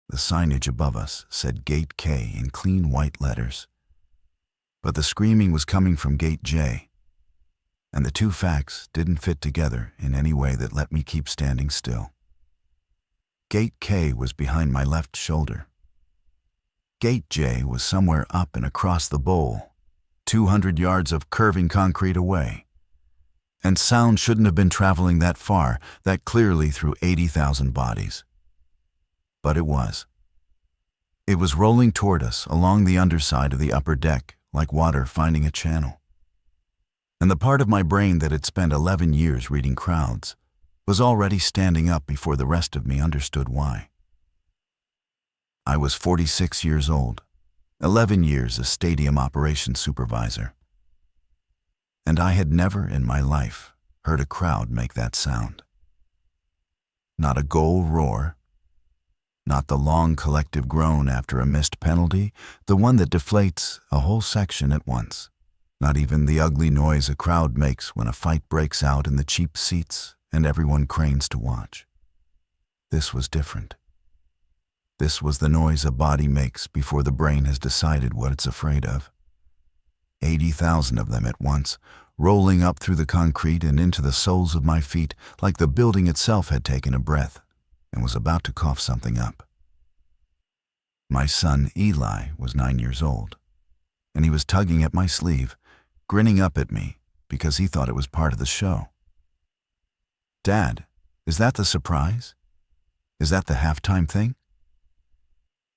The signage above us said Gate K in clean white letters. But the screaming was coming from Gate J, and the two facts didn't fit together in any way that let me keep standing still. Gate K was behind my left shoulder. Gate J was somewhere up and across the bowl, 200 yards of curving concrete away. And sound shouldn't have been traveling that far, that clearly through 80,000 bodies. But it was. It was rolling toward us along the underside of the upper deck, like water finding a channel. And the part of my brain that had spent 11 years reading crowds was already standing up before the rest of me understood why. I was 46 years old, 11 years a stadium operations supervisor. And I had never in my life heard a crowd make that sound. Not a goal roar, not the long collective groan after a missed penalty, the one that deflates a whole section at once. Not even the ugly noise a crowd makes when a fight breaks out in the cheap seats and everyone cranes to watch. This was different. This was the noise a body makes before the brain has decided what it's afraid of. 80,000 of them at once, rolling up through the concrete and into the soles of my feet like the building itself had taken a breath and was about to cough something up. My son, Eli, was 9 years old, and he was tugging at my sleeve, grinning up at me because he thought it was part of the show. "Dad, is that the surprise? Is that the halftime thing?"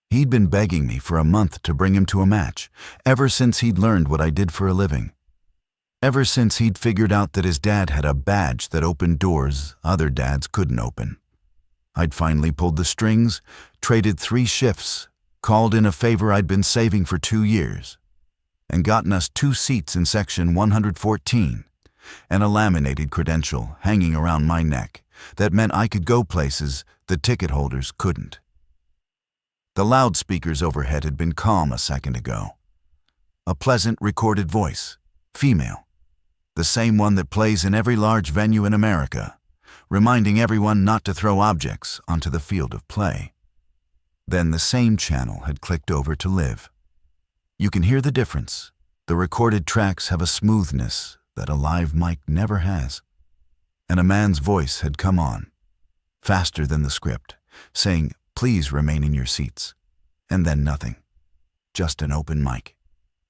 He'd been begging me for a month to bring him to a match, ever since he'd learned what I did for a living. Ever since he'd figured out that his dad had a badge that opened doors other dads couldn't open. I'd finally pulled the strings, traded 3 shifts, called in a favor I'd been saving for 2 years, and gotten us 2 seats in section 114, and a laminated credential hanging around my neck that meant I could go places the ticket holders couldn't. The loudspeakers overhead had been calm a second ago. A pleasant recorded voice, female, the same one that plays in every large venue in America, reminding everyone not to throw objects onto the field of play. Then the same channel had clicked over to live. You can hear the difference. The recorded tracks have a smoothness that a live mic never has. And a man's voice had come on, faster than the script, saying, "Please remain in your seats." And then nothing. Just an open mic.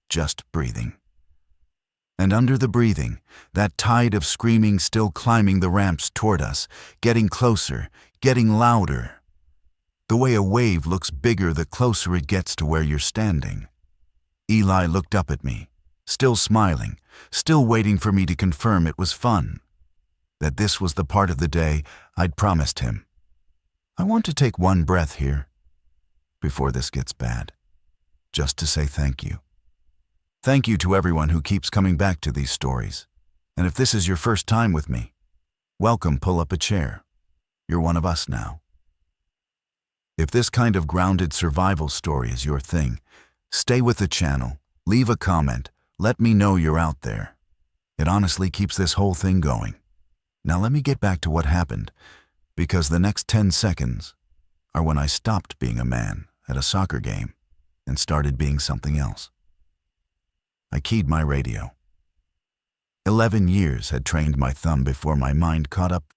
Just breathing. And under the breathing, that tide of screaming still climbing the ramps toward us, getting closer, getting louder. The way a wave looks bigger the closer it gets to where you're standing. Eli looked up at me, still smiling, still waiting for me to confirm it was fun. That this was the part of the day I'd promised him. I want to take one breath here, before this gets bad, just to say thank you. Thank you to everyone who keeps coming back to these stories. And if this is your first time with me, welcome, pull up a chair. You're one of us now. If this kind of grounded survival story is your thing, stay with the channel, leave a comment, let me know you're out there. It honestly keeps this whole thing going. Now let me get back to what happened, because the next 10 seconds are when I stopped being a man at a soccer game and started being something else. I keyed my radio. 11 years had trained my thumb before my mind caught up.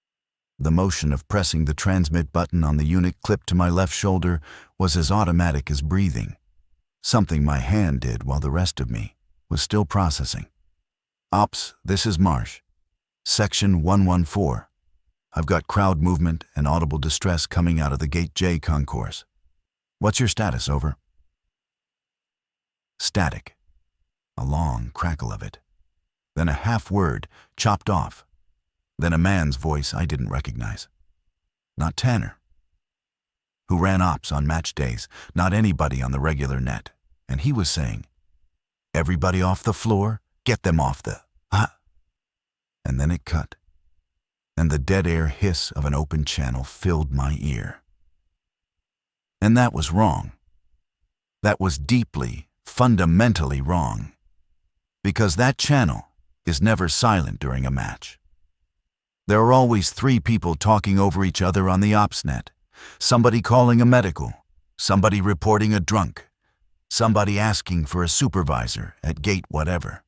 The motion of pressing the transmit button on the unit clipped to my left shoulder was as automatic as breathing, something my hand did while the rest of me was still processing. "Ops, this is Marsh. Section 114. I've got crowd movement and audible distress coming out of the Gate J Concourse. What's your status, over?" Static. A long crackle of it. Then a half word, chopped off. Then a man's voice I didn't recognize. Not Tanner, who ran ops on match days, not anybody on the regular net. And he was saying, "Everybody off the floor, get them off the, And then it cut. And the dead air hiss of an open channel filled my ear. And that was wrong. That was deeply, fundamentally wrong. Because that channel is never silent during a match. There are always 3 people talking over each other on the ops net, somebody calling a medical, somebody reporting a drunk, somebody asking for a supervisor at gate whatever.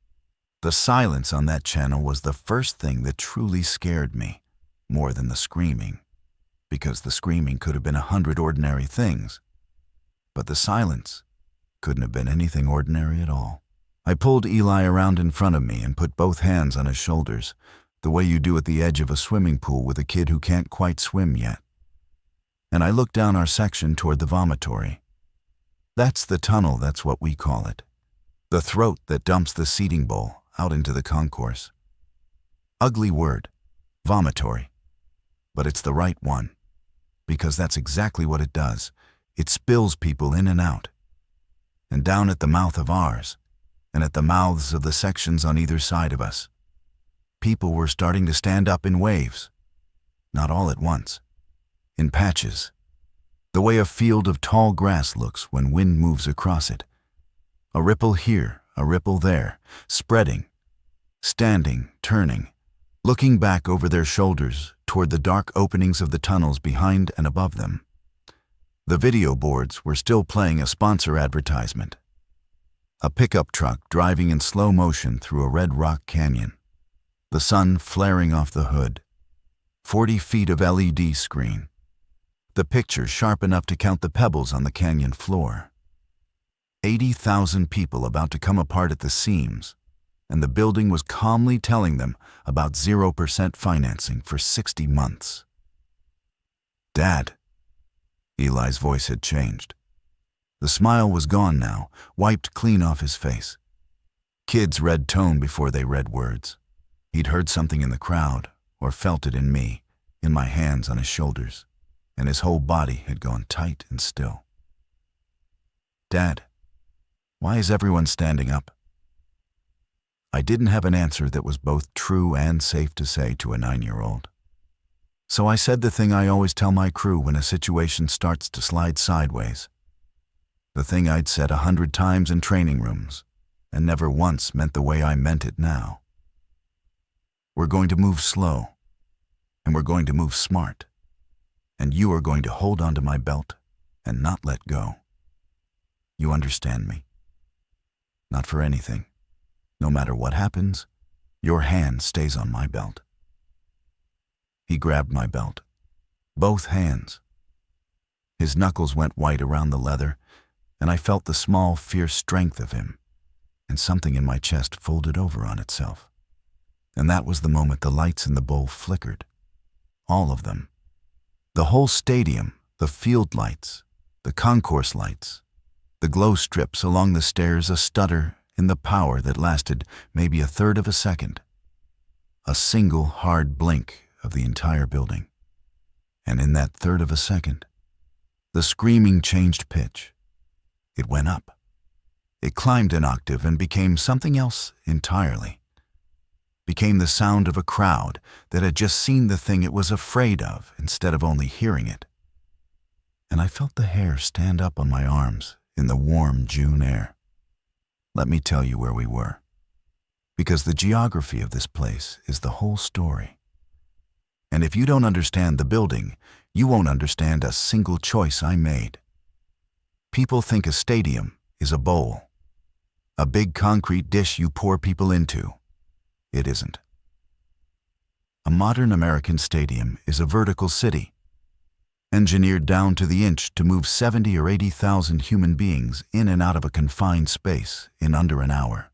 The silence on that channel was the first thing that truly scared me, more than the screaming, because the screaming could have been 100 ordinary things, but the silence couldn't have been anything ordinary at all. I pulled Eli around in front of me and put both hands on his shoulders, the way you do at the edge of a swimming pool with a kid who can't quite swim yet. And I looked down our section toward the vomitory. That's the tunnel, that's what we call it. The throat that dumps the seating bowl out into the concourse. Ugly word, vomitory. But it's the right one, because that's exactly what it does. It spills people in and out. And down at the mouth of ours, and at the mouths of the sections on either side of us, people were starting to stand up in waves. Not all at once. In patches. The way a field of tall grass looks when wind moves across it. A ripple here, a ripple there, spreading, standing, turning, looking back over their shoulders toward the dark openings of the tunnels behind and above them. The video boards were still playing a sponsor advertisement. A pickup truck driving in slow motion through a red rock canyon. The sun flaring off the hood. 40 feet of LED screen. The picture sharp enough to count the pebbles on the canyon floor. 80,000 people about to come apart at the seams, and the building was calmly telling them about 0% financing for 60 months. Dad. Eli's voice had changed. The smile was gone now, wiped clean off his face. Kids read tone before they read words. He'd heard something in the crowd, or felt it in me, in my hands on his shoulders, and his whole body had gone tight and still. Dad, why is everyone standing up? I didn't have an answer that was both true and safe to say to a 9-year-old. So I said the thing I always tell my crew when a situation starts to slide sideways. The thing I'd said 100 times in training rooms, and never once meant the way I meant it now. We're going to move slow, and we're going to move smart, and you are going to hold onto my belt and not let go. You understand me? Not for anything. No matter what happens, your hand stays on my belt. He grabbed my belt, both hands. His knuckles went white around the leather, and I felt the small, fierce strength of him, and something in my chest folded over on itself. And that was the moment the lights in the bowl flickered. All of them. The whole stadium, the field lights, the concourse lights, the glow strips along the stairs a stutter in the power that lasted maybe a third of a second. A single hard blink of the entire building. And in that third of a second, the screaming changed pitch. It went up. It climbed an octave and became something else entirely. Became the sound of a crowd that had just seen the thing it was afraid of instead of only hearing it. And I felt the hair stand up on my arms in the warm June air. Let me tell you where we were, because the geography of this place is the whole story. And if you don't understand the building, you won't understand a single choice I made. People think a stadium is a bowl, a big concrete dish you pour people into. It isn't. A modern American stadium is a vertical city, engineered down to the inch to move 70 or 80,000 human beings in and out of a confined space in under an hour.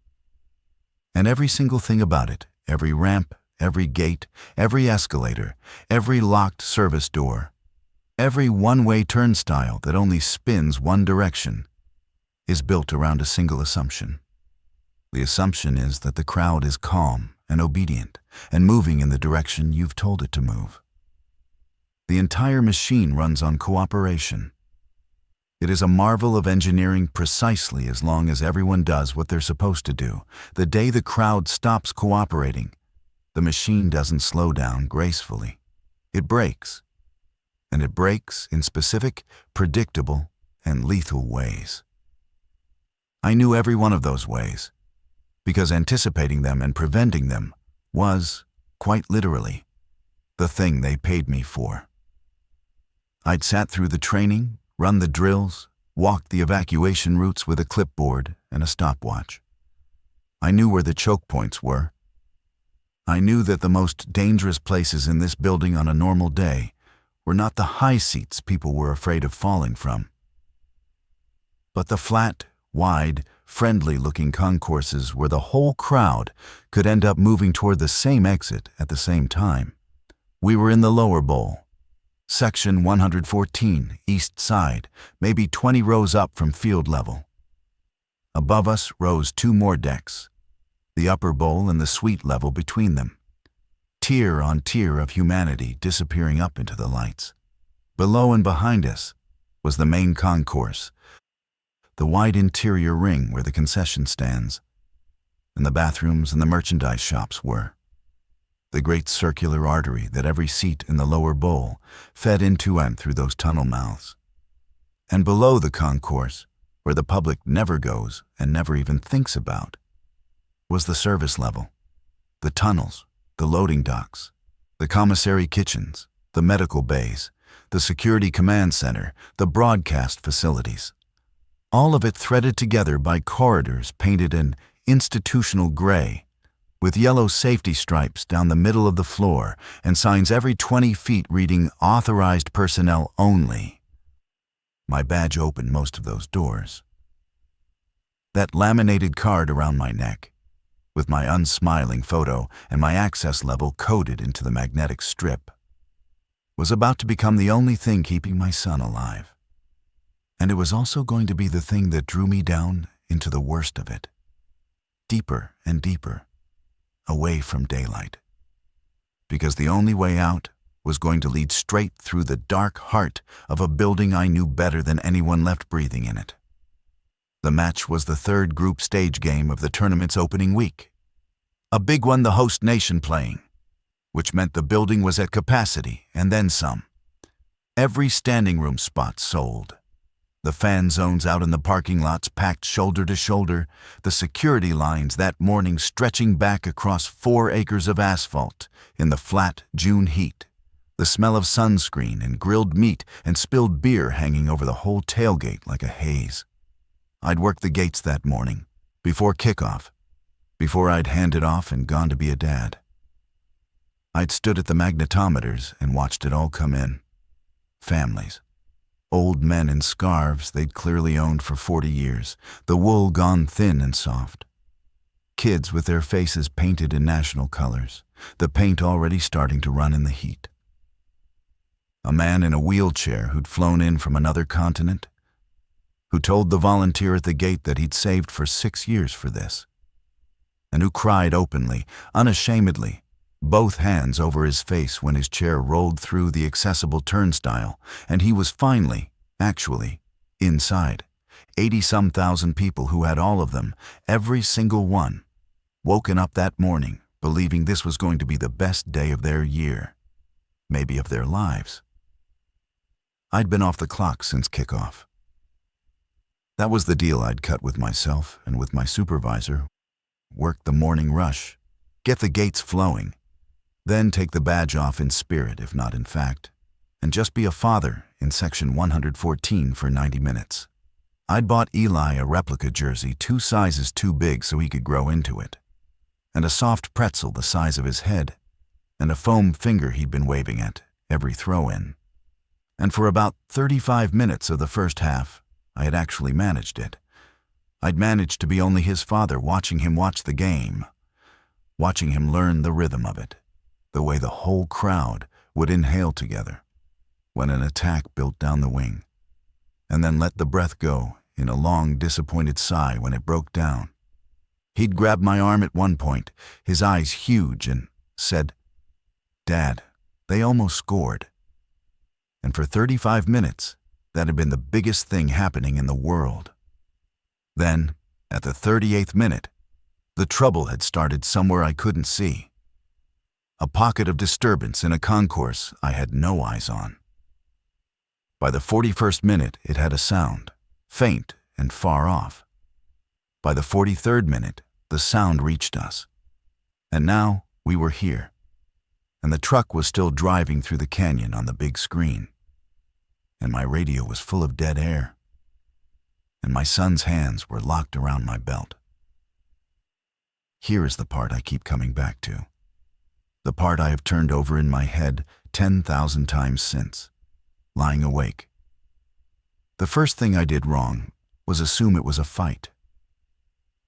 And every single thing about it, every ramp, every gate, every escalator, every locked service door, every one-way turnstile that only spins one direction, is built around a single assumption. The assumption is that the crowd is calm and obedient and moving in the direction you've told it to move. The entire machine runs on cooperation. It is a marvel of engineering precisely as long as everyone does what they're supposed to do. The day the crowd stops cooperating, the machine doesn't slow down gracefully. It breaks. And it breaks in specific, predictable, and lethal ways. I knew every one of those ways, because anticipating them and preventing them was, quite literally, the thing they paid me for. I'd sat through the training, run the drills, walked the evacuation routes with a clipboard and a stopwatch. I knew where the choke points were. I knew that the most dangerous places in this building on a normal day were not the high seats people were afraid of falling from, but the flat, wide, friendly-looking concourses where the whole crowd could end up moving toward the same exit at the same time. We were in the lower bowl, section 114, east side, maybe 20 rows up from field level. Above us rose 2 more decks, the upper bowl and the suite level between them, tier on tier of humanity disappearing up into the lights. Below and behind us was the main concourse, the wide interior ring where the concession stands, and the bathrooms and the merchandise shops were. The great circular artery that every seat in the lower bowl fed into and through those tunnel mouths. And below the concourse, where the public never goes and never even thinks about, was the service level, the tunnels, the loading docks, the commissary kitchens, the medical bays, the security command center, the broadcast facilities. All of it threaded together by corridors painted an institutional gray, with yellow safety stripes down the middle of the floor and signs every 20 feet reading "Authorized Personnel Only." My badge opened most of those doors. That laminated card around my neck, with my unsmiling photo and my access level coded into the magnetic strip, was about to become the only thing keeping my son alive. And it was also going to be the thing that drew me down into the worst of it, deeper and deeper, away from daylight. Because the only way out was going to lead straight through the dark heart of a building I knew better than anyone left breathing in it. The match was the 3rd group stage game of the tournament's opening week, a big one the host nation playing, which meant the building was at capacity and then some. Every standing room spot sold. The fan zones out in the parking lots packed shoulder to shoulder, the security lines that morning stretching back across 4 acres of asphalt in the flat June heat, the smell of sunscreen and grilled meat and spilled beer hanging over the whole tailgate like a haze. I'd worked the gates that morning, before kickoff, before I'd handed off and gone to be a dad. I'd stood at the magnetometers and watched it all come in. Families. Old men in scarves they'd clearly owned for 40 years, the wool gone thin and soft. Kids with their faces painted in national colors, the paint already starting to run in the heat. A man in a wheelchair who'd flown in from another continent, who told the volunteer at the gate that he'd saved for 6 years for this, and who cried openly, unashamedly, both hands over his face when his chair rolled through the accessible turnstile, and he was finally, actually, inside. 80-some thousand people who had all of them, every single one, woken up that morning believing this was going to be the best day of their year, maybe of their lives. I'd been off the clock since kickoff. That was the deal I'd cut with myself and with my supervisor. Work the morning rush, get the gates flowing, then take the badge off in spirit, if not in fact, and just be a father in section 114 for 90 minutes. I'd bought Eli a replica jersey 2 sizes too big so he could grow into it, and a soft pretzel the size of his head, and a foam finger he'd been waving at every throw-in. And for about 35 minutes of the first half, I had actually managed it. I'd managed to be only his father, watching him watch the game, watching him learn the rhythm of it, the way the whole crowd would inhale together when an attack built down the wing, and then let the breath go in a long, disappointed sigh when it broke down. He'd grabbed my arm at one point, his eyes huge, and said, "Dad, they almost scored." And for 35 minutes, that had been the biggest thing happening in the world. Then, at the 38th minute, the trouble had started somewhere I couldn't see. A pocket of disturbance in a concourse I had no eyes on. By the 41st minute, it had a sound, faint and far off. By the 43rd minute, the sound reached us. And now we were here, and the truck was still driving through the canyon on the big screen. and my radio was full of dead air, and my son's hands were locked around my belt. Here is the part I keep coming back to, the part I have turned over in my head 10,000 times since, lying awake. The first thing I did wrong was assume it was a fight.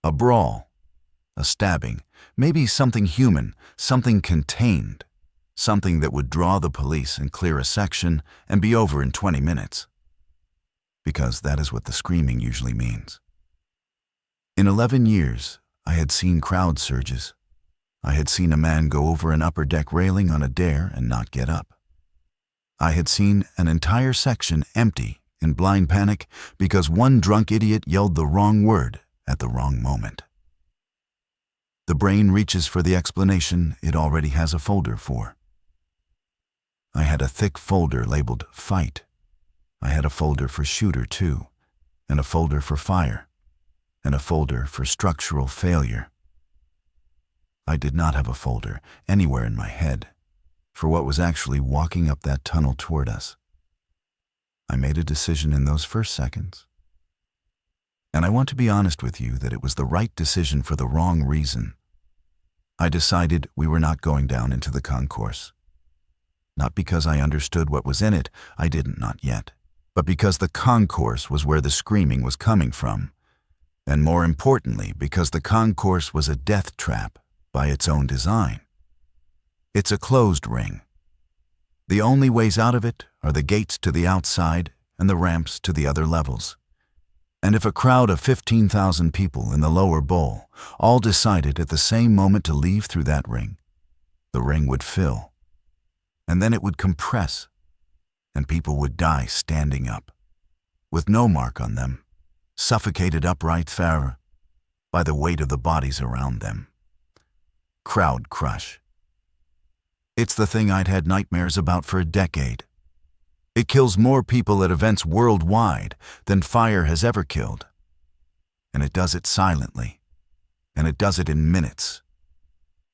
A brawl, a stabbing, maybe something human, something contained, something that would draw the police and clear a section and be over in 20 minutes. Because that is what the screaming usually means. In 11 years, I had seen crowd surges. I had seen a man go over an upper deck railing on a dare and not get up. I had seen an entire section empty in blind panic because one drunk idiot yelled the wrong word at the wrong moment. The brain reaches for the explanation it already has a folder for. I had a thick folder labeled Fight. I had a folder for Shooter too, and a folder for Fire, and a folder for Structural Failure. I did not have a folder anywhere in my head for what was actually walking up that tunnel toward us. I made a decision in those first seconds. And I want to be honest with you that it was the right decision for the wrong reason. I decided we were not going down into the concourse. Not because I understood what was in it, I didn't, not yet, but because the concourse was where the screaming was coming from, and more importantly, because the concourse was a death trap by its own design. It's a closed ring. The only ways out of it are the gates to the outside and the ramps to the other levels. And if a crowd of 15,000 people in the lower bowl all decided at the same moment to leave through that ring, the ring would fill, and then it would compress, and people would die standing up, with no mark on them, suffocated upright there by the weight of the bodies around them. Crowd crush. It's the thing I'd had nightmares about for a decade. It kills more people at events worldwide than fire has ever killed. And it does it silently. And it does it in minutes.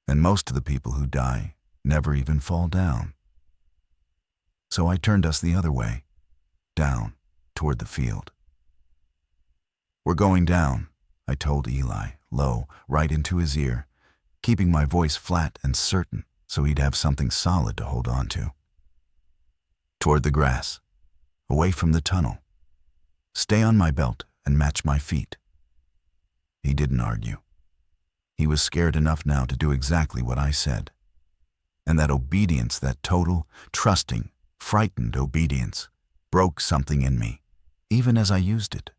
And most of the people who die never even fall down. So I turned us the other way, down, toward the field. "We're going down," I told Eli, low, right into his ear, keeping my voice flat and certain so he'd have something solid to hold on to. "Toward the grass, away from the tunnel. Stay on my belt and match my feet." He didn't argue. He was scared enough now to do exactly what I said. And that obedience, that total, trusting, frightened obedience, broke something in me, even as I used it.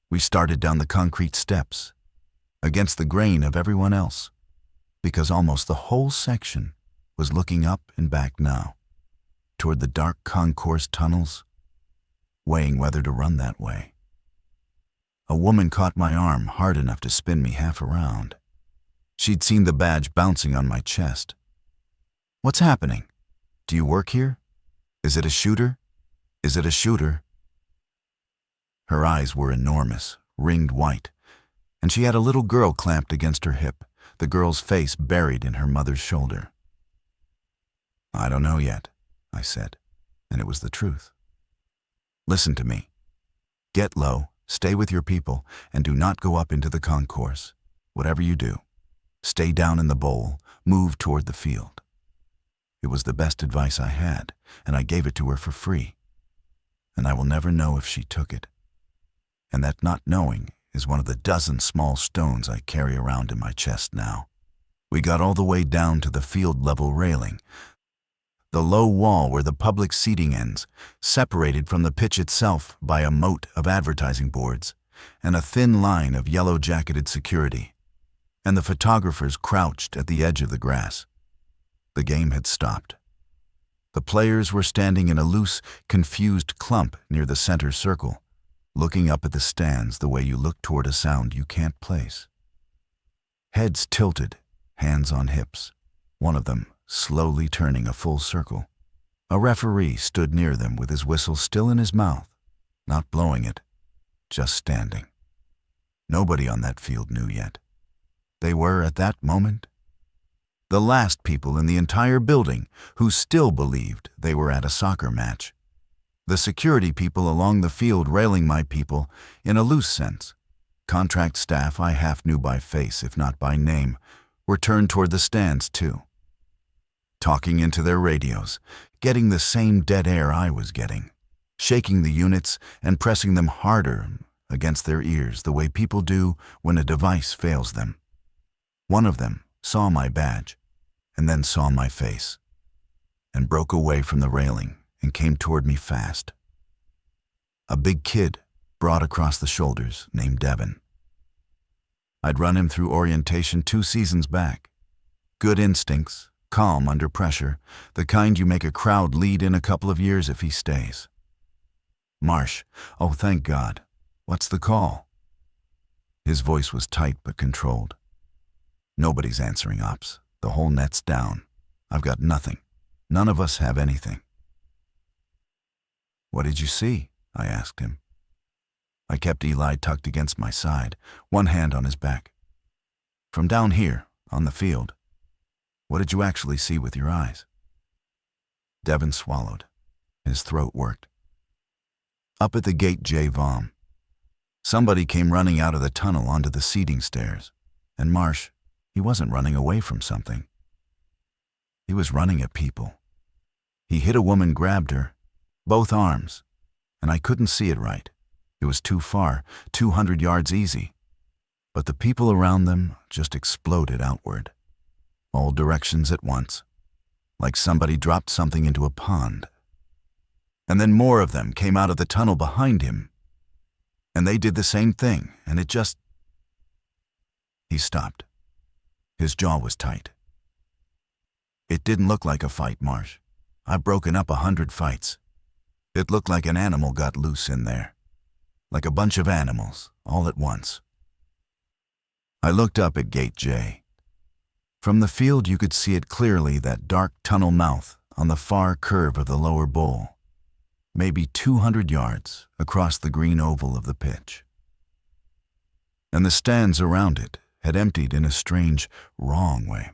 We started down the concrete steps, against the grain of everyone else, because almost the whole section was looking up and back now, toward the dark concourse tunnels, weighing whether to run that way. A woman caught my arm hard enough to spin me half around. She'd seen the badge bouncing on my chest. "What's happening? Do you work here? Is it a shooter? Is it a shooter?" Her eyes were enormous, ringed white, and she had a little girl clamped against her hip, the girl's face buried in her mother's shoulder. "I don't know yet," I said, and it was the truth. "Listen to me. Get low, stay with your people, and do not go up into the concourse. Whatever you do, stay down in the bowl, move toward the field." It was the best advice I had, and I gave it to her for free. And I will never know if she took it. And that not knowing is one of the dozen small stones I carry around in my chest now. We got all the way down to the field-level railing, the low wall where the public seating ends, separated from the pitch itself by a moat of advertising boards and a thin line of yellow-jacketed security, and the photographers crouched at the edge of the grass. The game had stopped. The players were standing in a loose, confused clump near the center circle, looking up at the stands the way you look toward a sound you can't place. Heads tilted, hands on hips, one of them slowly turning a full circle. A referee stood near them with his whistle still in his mouth, not blowing it, just standing. Nobody on that field knew yet. They were, at that moment, the last people in the entire building who still believed they were at a soccer match. The security people along the field railing my people in a loose sense. Contract staff I half knew by face, if not by name, were turned toward the stands too. Talking into their radios, getting the same dead air I was getting, shaking the units and pressing them harder against their ears the way people do when a device fails them. One of them saw my badge and then saw my face and broke away from the railing and came toward me fast. A big kid, broad across the shoulders, named Devin. I'd run him through orientation 2 seasons back. Good instincts, calm under pressure, the kind you make a crowd lead in a couple of years if he stays. Marsh, oh thank God. What's the call? His voice was tight but controlled. Nobody's answering ops. The whole net's down. I've got nothing. None of us have anything. What did you see? I asked him. I kept Eli tucked against my side, one hand on his back. From down here, on the field, what did you actually see with your eyes? Devin swallowed. His throat worked. Up at the gate J Vom, somebody came running out of the tunnel onto the seating stairs, and Marsh, he wasn't running away from something. He was running at people. He hit a woman, grabbed her, both arms, and I couldn't see it right. It was too far, 200 yards easy. But the people around them just exploded outward, all directions at once, like somebody dropped something into a pond. And then more of them came out of the tunnel behind him, and they did the same thing, and it just... He stopped. His jaw was tight. It didn't look like a fight, Marsh. I've broken up 100 fights. It looked like an animal got loose in there. Like a bunch of animals, all at once. I looked up at Gate J. From the field you could see it clearly, that dark tunnel mouth on the far curve of the lower bowl, maybe 200 yards across the green oval of the pitch. And the stands around it had emptied in a strange, wrong way.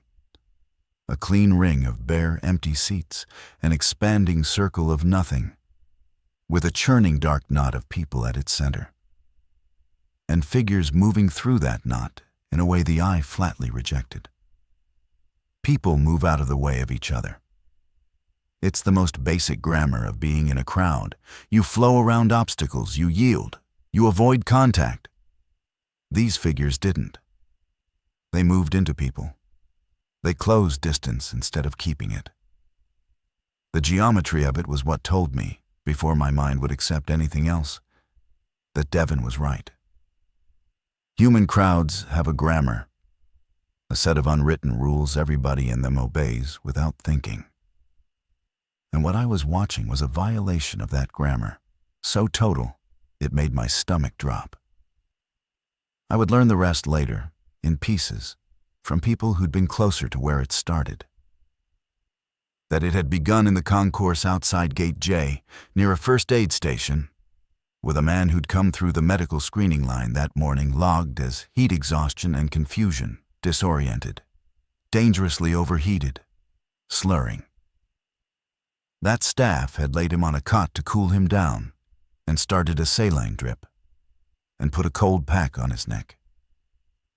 A clean ring of bare, empty seats, an expanding circle of nothing, with a churning dark knot of people at its center, and figures moving through that knot in a way the eye flatly rejected. People move out of the way of each other. It's the most basic grammar of being in a crowd. You flow around obstacles, you yield, you avoid contact. These figures didn't. They moved into people. They closed distance instead of keeping it. The geometry of it was what told me, before my mind would accept anything else, that Devin was right. Human crowds have a grammar, a set of unwritten rules everybody in them obeys without thinking. And what I was watching was a violation of that grammar, so total it made my stomach drop. I would learn the rest later, in pieces, from people who'd been closer to where it started. That it had begun in the concourse outside Gate J, near a first aid station, with a man who'd come through the medical screening line that morning logged as heat exhaustion and confusion, disoriented, dangerously overheated, slurring. That staff had laid him on a cot to cool him down and started a saline drip and put a cold pack on his neck.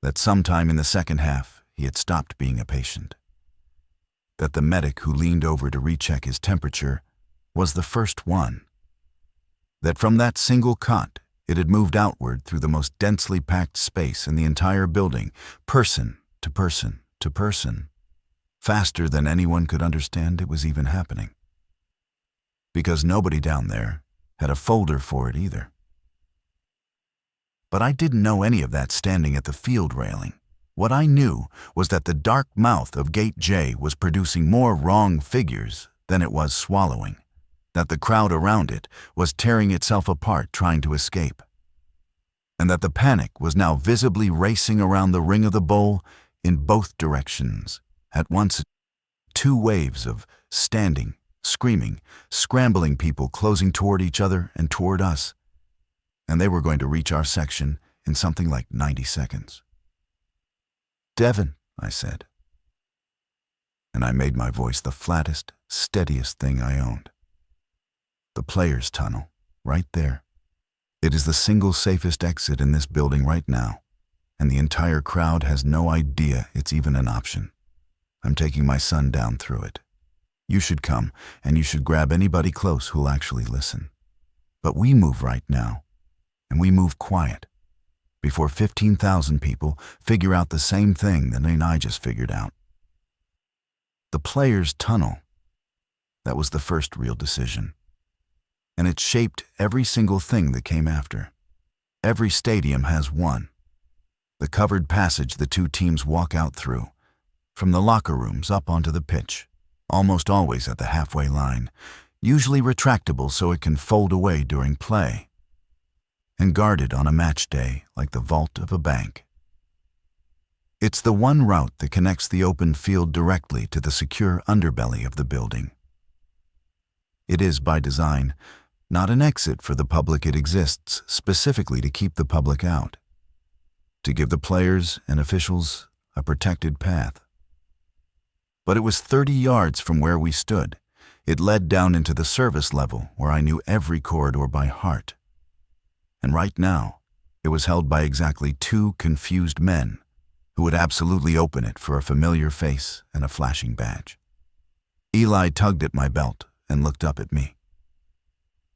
That sometime in the second half he had stopped being a patient. That the medic who leaned over to recheck his temperature was the first one. That from that single cot it had moved outward through the most densely packed space in the entire building, person to person to person, faster than anyone could understand it was even happening. Because nobody down there had a folder for it either. But I didn't know any of that standing at the field railing. What I knew was that the dark mouth of Gate J was producing more wrong figures than it was swallowing, that the crowd around it was tearing itself apart trying to escape, and that the panic was now visibly racing around the ring of the bowl in both directions, at once. 2 waves of standing, screaming, scrambling people closing toward each other and toward us, and they were going to reach our section in something like 90 seconds. "Devin," I said. And I made my voice the flattest, steadiest thing I owned. The players' tunnel, right there. It is the single safest exit in this building right now, and the entire crowd has no idea it's even an option. I'm taking my son down through it. You should come, and you should grab anybody close who'll actually listen. But we move right now, and we move quiet, before 15,000 people figure out the same thing that I just figured out. The players' tunnel, that was the first real decision. And it shaped every single thing that came after. Every stadium has one. The covered passage the two teams walk out through, from the locker rooms up onto the pitch, almost always at the halfway line, usually retractable so it can fold away during play, and guarded on a match day like the vault of a bank. It's the one route that connects the open field directly to the secure underbelly of the building. It is, by design, not an exit for the public. It exists specifically to keep the public out, to give the players and officials a protected path. But it was 30 yards from where we stood. It led down into the service level where I knew every corridor by heart. And right now, it was held by exactly 2 confused men who would absolutely open it for a familiar face and a flashing badge. Eli tugged at my belt and looked up at me.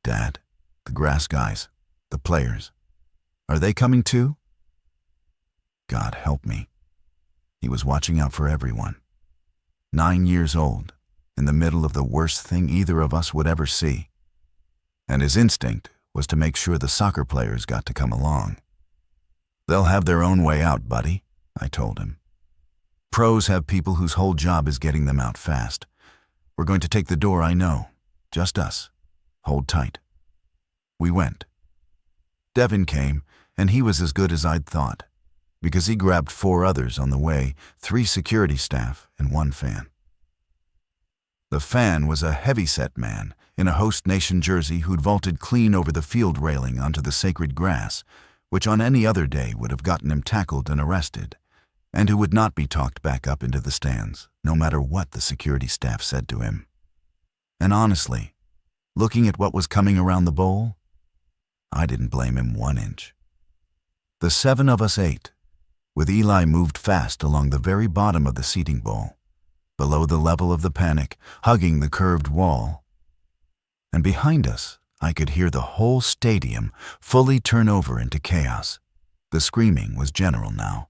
Dad, the grass guys, the players, are they coming too? God help me. He was watching out for everyone. 9 years old, in the middle of the worst thing either of us would ever see. And his instinct was to make sure the soccer players got to come along. They'll have their own way out, buddy, I told him. Pros have people whose whole job is getting them out fast. We're going to take the door, I know. Just us. Hold tight. We went. Devin came, and he was as good as I'd thought, because he grabbed 4 others on the way, 3 security staff and 1 fan. The fan was a heavy-set man in a host nation jersey who'd vaulted clean over the field railing onto the sacred grass, which on any other day would have gotten him tackled and arrested, and who would not be talked back up into the stands, no matter what the security staff said to him. And honestly, looking at what was coming around the bowl, I didn't blame him 1 inch. The 7 of us ate, with Eli moved fast along the very bottom of the seating bowl, below the level of the panic, hugging the curved wall. And behind us, I could hear the whole stadium fully turn over into chaos. The screaming was general now,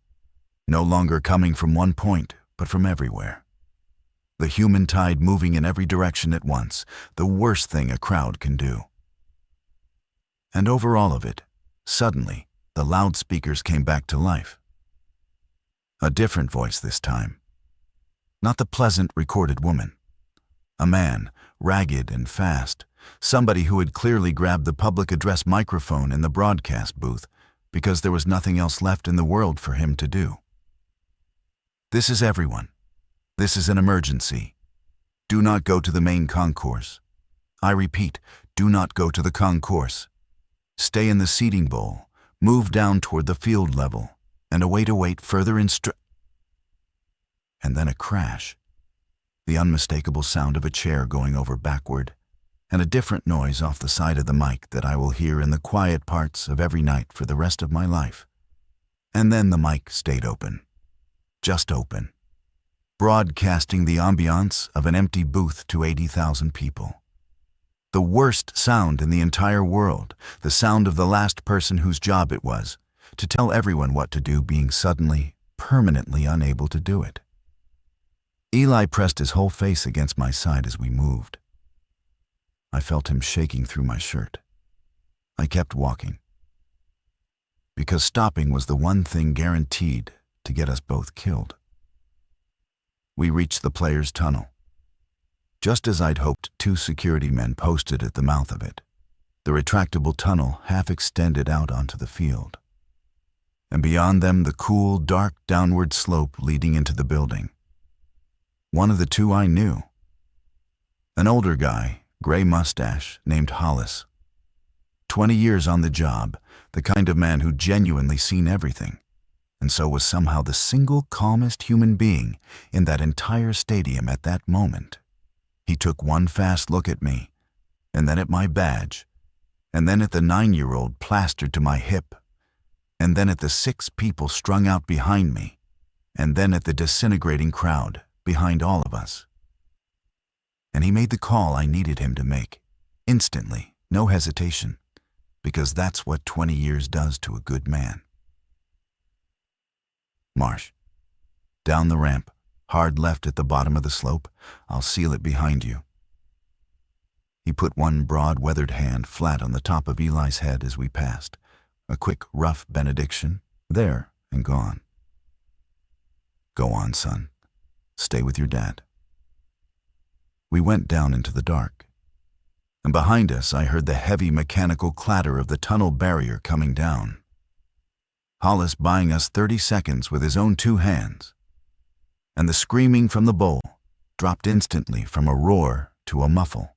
no longer coming from one point, but from everywhere. The human tide moving in every direction at once, the worst thing a crowd can do. And over all of it, suddenly, the loudspeakers came back to life. A different voice this time. Not the pleasant, recorded woman. A man, ragged and fast, somebody who had clearly grabbed the public address microphone in the broadcast booth because there was nothing else left in the world for him to do. This is everyone. This is an emergency. Do not go to the main concourse. I repeat, do not go to the concourse. Stay in the seating bowl, move down toward the field level, and await further And then a crash. The unmistakable sound of a chair going over backward, and a different noise off the side of the mic that I will hear in the quiet parts of every night for the rest of my life. And then the mic stayed open. Just open. Broadcasting the ambiance of an empty booth to 80,000 people. The worst sound in the entire world, the sound of the last person whose job it was to tell everyone what to do being suddenly, permanently unable to do it. Eli pressed his whole face against my side as we moved. I felt him shaking through my shirt. I kept walking, because stopping was the one thing guaranteed to get us both killed. We reached the players' tunnel. Just as I'd hoped, 2 security men posted at the mouth of it. The retractable tunnel half extended out onto the field. And beyond them, the cool, dark, downward slope leading into the building. One of the 2 I knew. An older guy, gray mustache, named Hollis. 20 years on the job, the kind of man who'd genuinely seen everything, and so was somehow the single calmest human being in that entire stadium at that moment. He took one fast look at me, and then at my badge, and then at the 9-year-old plastered to my hip, and then at the 6 people strung out behind me, and then at the disintegrating crowd behind all of us. And he made the call I needed him to make, instantly, no hesitation, because that's what 20 years does to a good man. Marsh. Down the ramp, hard left at the bottom of the slope. I'll seal it behind you. He put one broad, weathered hand flat on the top of Eli's head as we passed. A quick, rough benediction, there and gone. Go on, son. Stay with your dad. We went down into the dark, and behind us I heard the heavy mechanical clatter of the tunnel barrier coming down. Hollis buying us 30 seconds with his own 2 hands, and the screaming from the bowl dropped instantly from a roar to a muffle,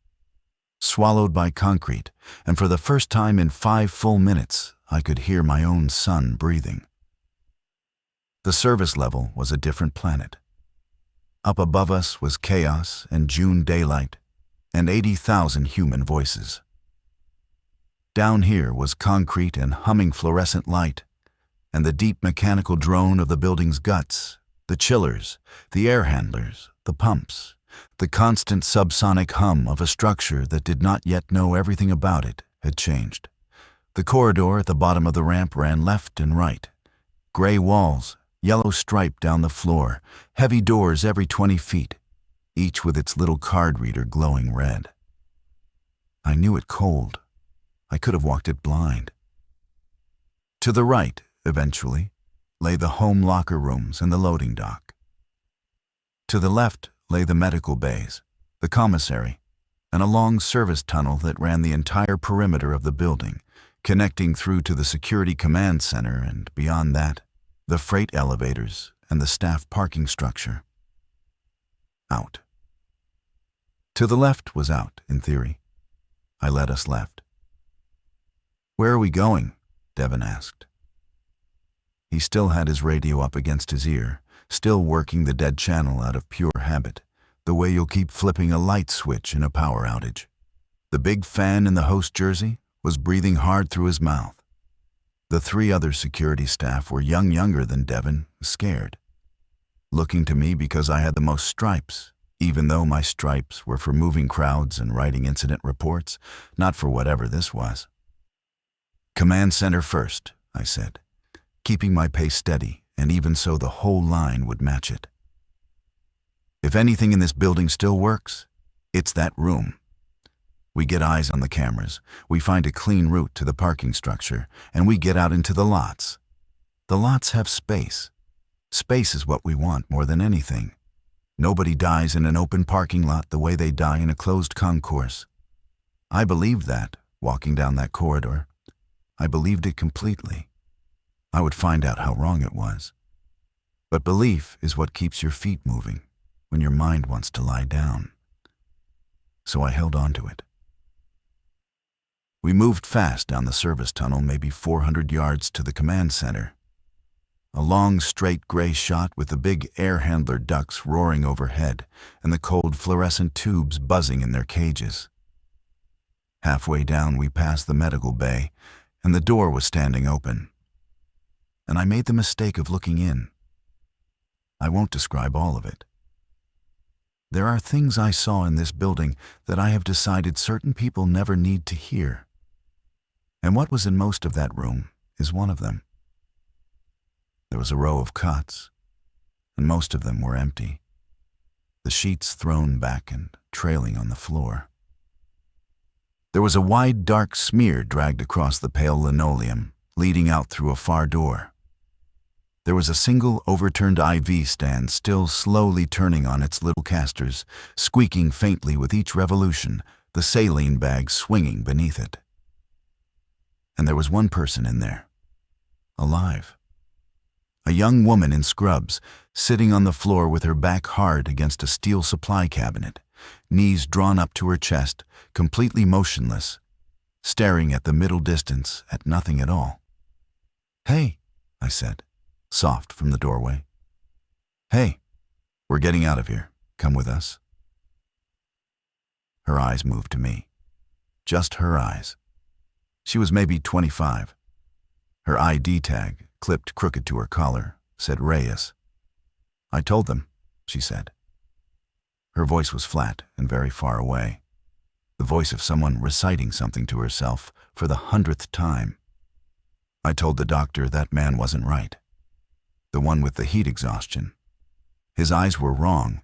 swallowed by concrete, and for the first time in 5 full minutes, I could hear my own son breathing. The service level was a different planet. Up above us was chaos and June daylight and 80,000 human voices. Down here was concrete and humming fluorescent light, and the deep mechanical drone of the building's guts, the chillers, the air handlers, the pumps, the constant subsonic hum of a structure that did not yet know everything about it had changed. The corridor at the bottom of the ramp ran left and right. Gray walls, yellow stripe down the floor, heavy doors every 20 feet, each with its little card reader glowing red. I knew it cold. I could have walked it blind. To the right, eventually, lay the home locker rooms and the loading dock. To the left lay the medical bays, the commissary, and a long service tunnel that ran the entire perimeter of the building, connecting through to the security command center and, beyond that, the freight elevators and the staff parking structure. Out. To the left was out, in theory. I led us left. "Where are we going?" Devin asked. He still had his radio up against his ear, still working the dead channel out of pure habit, the way you'll keep flipping a light switch in a power outage. The big fan in the host jersey was breathing hard through his mouth. The 3 other security staff were younger than Devin, scared, looking to me because I had the most stripes, even though my stripes were for moving crowds and writing incident reports, not for whatever this was. "Command center first," I said, keeping my pace steady, and even so the whole line would match it. "If anything in this building still works, it's that room. We get eyes on the cameras, we find a clean route to the parking structure, and we get out into the lots. The lots have space. Space is what we want more than anything. Nobody dies in an open parking lot the way they die in a closed concourse. I believed that, walking down that corridor. I believed it completely. I would find out how wrong it was. But belief is what keeps your feet moving when your mind wants to lie down. So I held on to it. We moved fast down the service tunnel, maybe 400 yards to the command center. A long, straight gray shot with the big air handler ducts roaring overhead and the cold fluorescent tubes buzzing in their cages. Halfway down, we passed the medical bay, and the door was standing open. And I made the mistake of looking in. I won't describe all of it. There are things I saw in this building that I have decided certain people never need to hear. And what was in most of that room is one of them. There was a row of cots, and most of them were empty, the sheets thrown back and trailing on the floor. There was a wide, dark smear dragged across the pale linoleum, leading out through a far door. There was a single overturned IV stand still slowly turning on its little casters, squeaking faintly with each revolution, the saline bag swinging beneath it. And there was one person in there, alive. A young woman in scrubs, sitting on the floor with her back hard against a steel supply cabinet, knees drawn up to her chest, completely motionless, staring at the middle distance at nothing at all. "Hey," I said, soft from the doorway. "Hey, we're getting out of here. Come with us." Her eyes moved to me. just her eyes. She was maybe 25. Her ID tag, clipped crooked to her collar, said Reyes. "I told them," she said. Her voice was flat and very far away, the voice of someone reciting something to herself for the 100th time. "I told the doctor that man wasn't right. The one with the heat exhaustion. His eyes were wrong,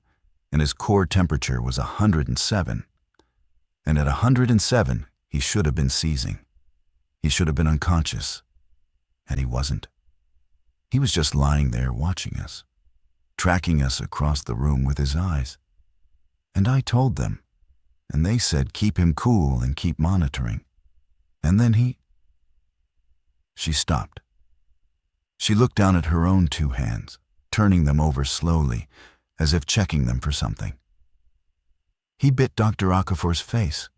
and his core temperature was 107. And at 107, he should have been seizing. He should have been unconscious. And he wasn't. He was just lying there watching us, tracking us across the room with his eyes. And I told them, and they said keep him cool and keep monitoring. And then he..." She stopped. She looked down at her own 2 hands, turning them over slowly, as if checking them for something. "He bit Dr. Okafor's face,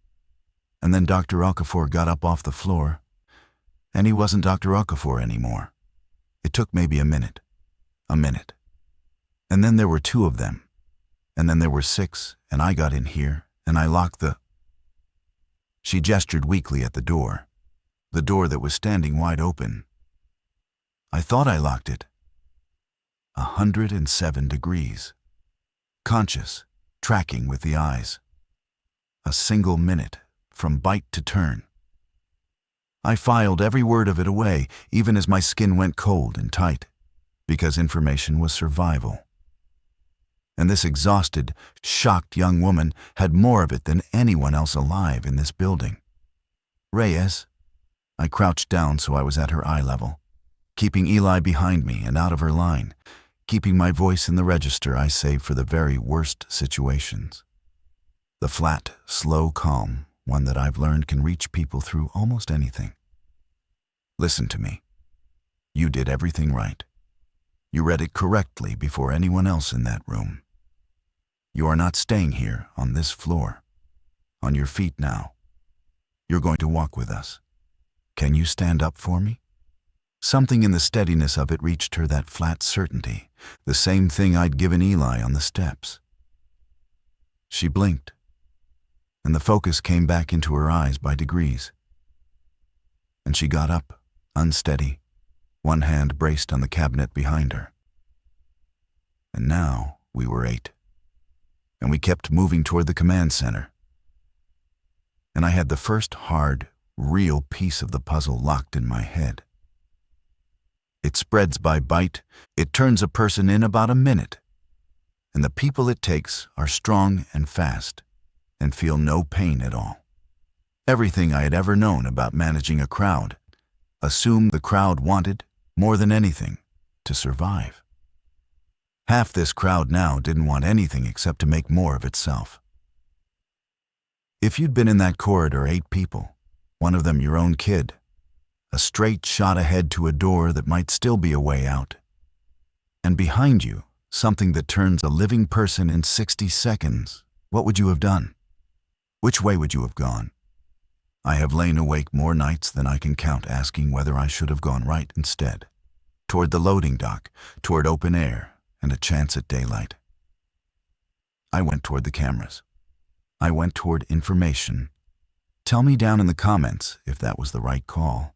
and then Dr. Okafor got up off the floor, and he wasn't Dr. Okafor anymore. It took maybe a minute. And then there were 2 of them, and then there were 6, and I got in here, and I locked the..." She gestured weakly at the door that was standing wide open. "I thought I locked it. 107 degrees. Conscious, tracking with the eyes. A single minute, from bite to turn. I filed every word of it away, even as my skin went cold and tight, because information was survival. And this exhausted, shocked young woman had more of it than anyone else alive in this building. Reyes." I crouched down so I was at her eye level, keeping Eli behind me and out of her line, keeping my voice in the register I save for the very worst situations. The flat, slow calm, one that I've learned can reach people through almost anything. "Listen to me. You did everything right. You read it correctly before anyone else in that room. You are not staying here on this floor. On your feet now. You're going to walk with us. Can you stand up for me?" Something in the steadiness of it reached her that flat certainty, the same thing I'd given Eli on the steps. She blinked, and the focus came back into her eyes by degrees. And she got up, unsteady, one hand braced on the cabinet behind her. And now we were 8, and we kept moving toward the command center. And I had the first hard, real piece of the puzzle locked in my head. It spreads by bite, it turns a person in about a minute, and the people it takes are strong and fast and feel no pain at all. Everything I had ever known about managing a crowd assumed the crowd wanted, more than anything, to survive. Half this crowd now didn't want anything except to make more of itself. If you'd been in that corridor 8 people, one of them your own kid, a straight shot ahead to a door that might still be a way out, and behind you, something that turns a living person in 60 seconds, what would you have done? Which way would you have gone? I have lain awake more nights than I can count asking whether I should have gone right instead, toward the loading dock, toward open air, and a chance at daylight. I went toward the cameras. I went toward information. Tell me down in the comments if that was the right call,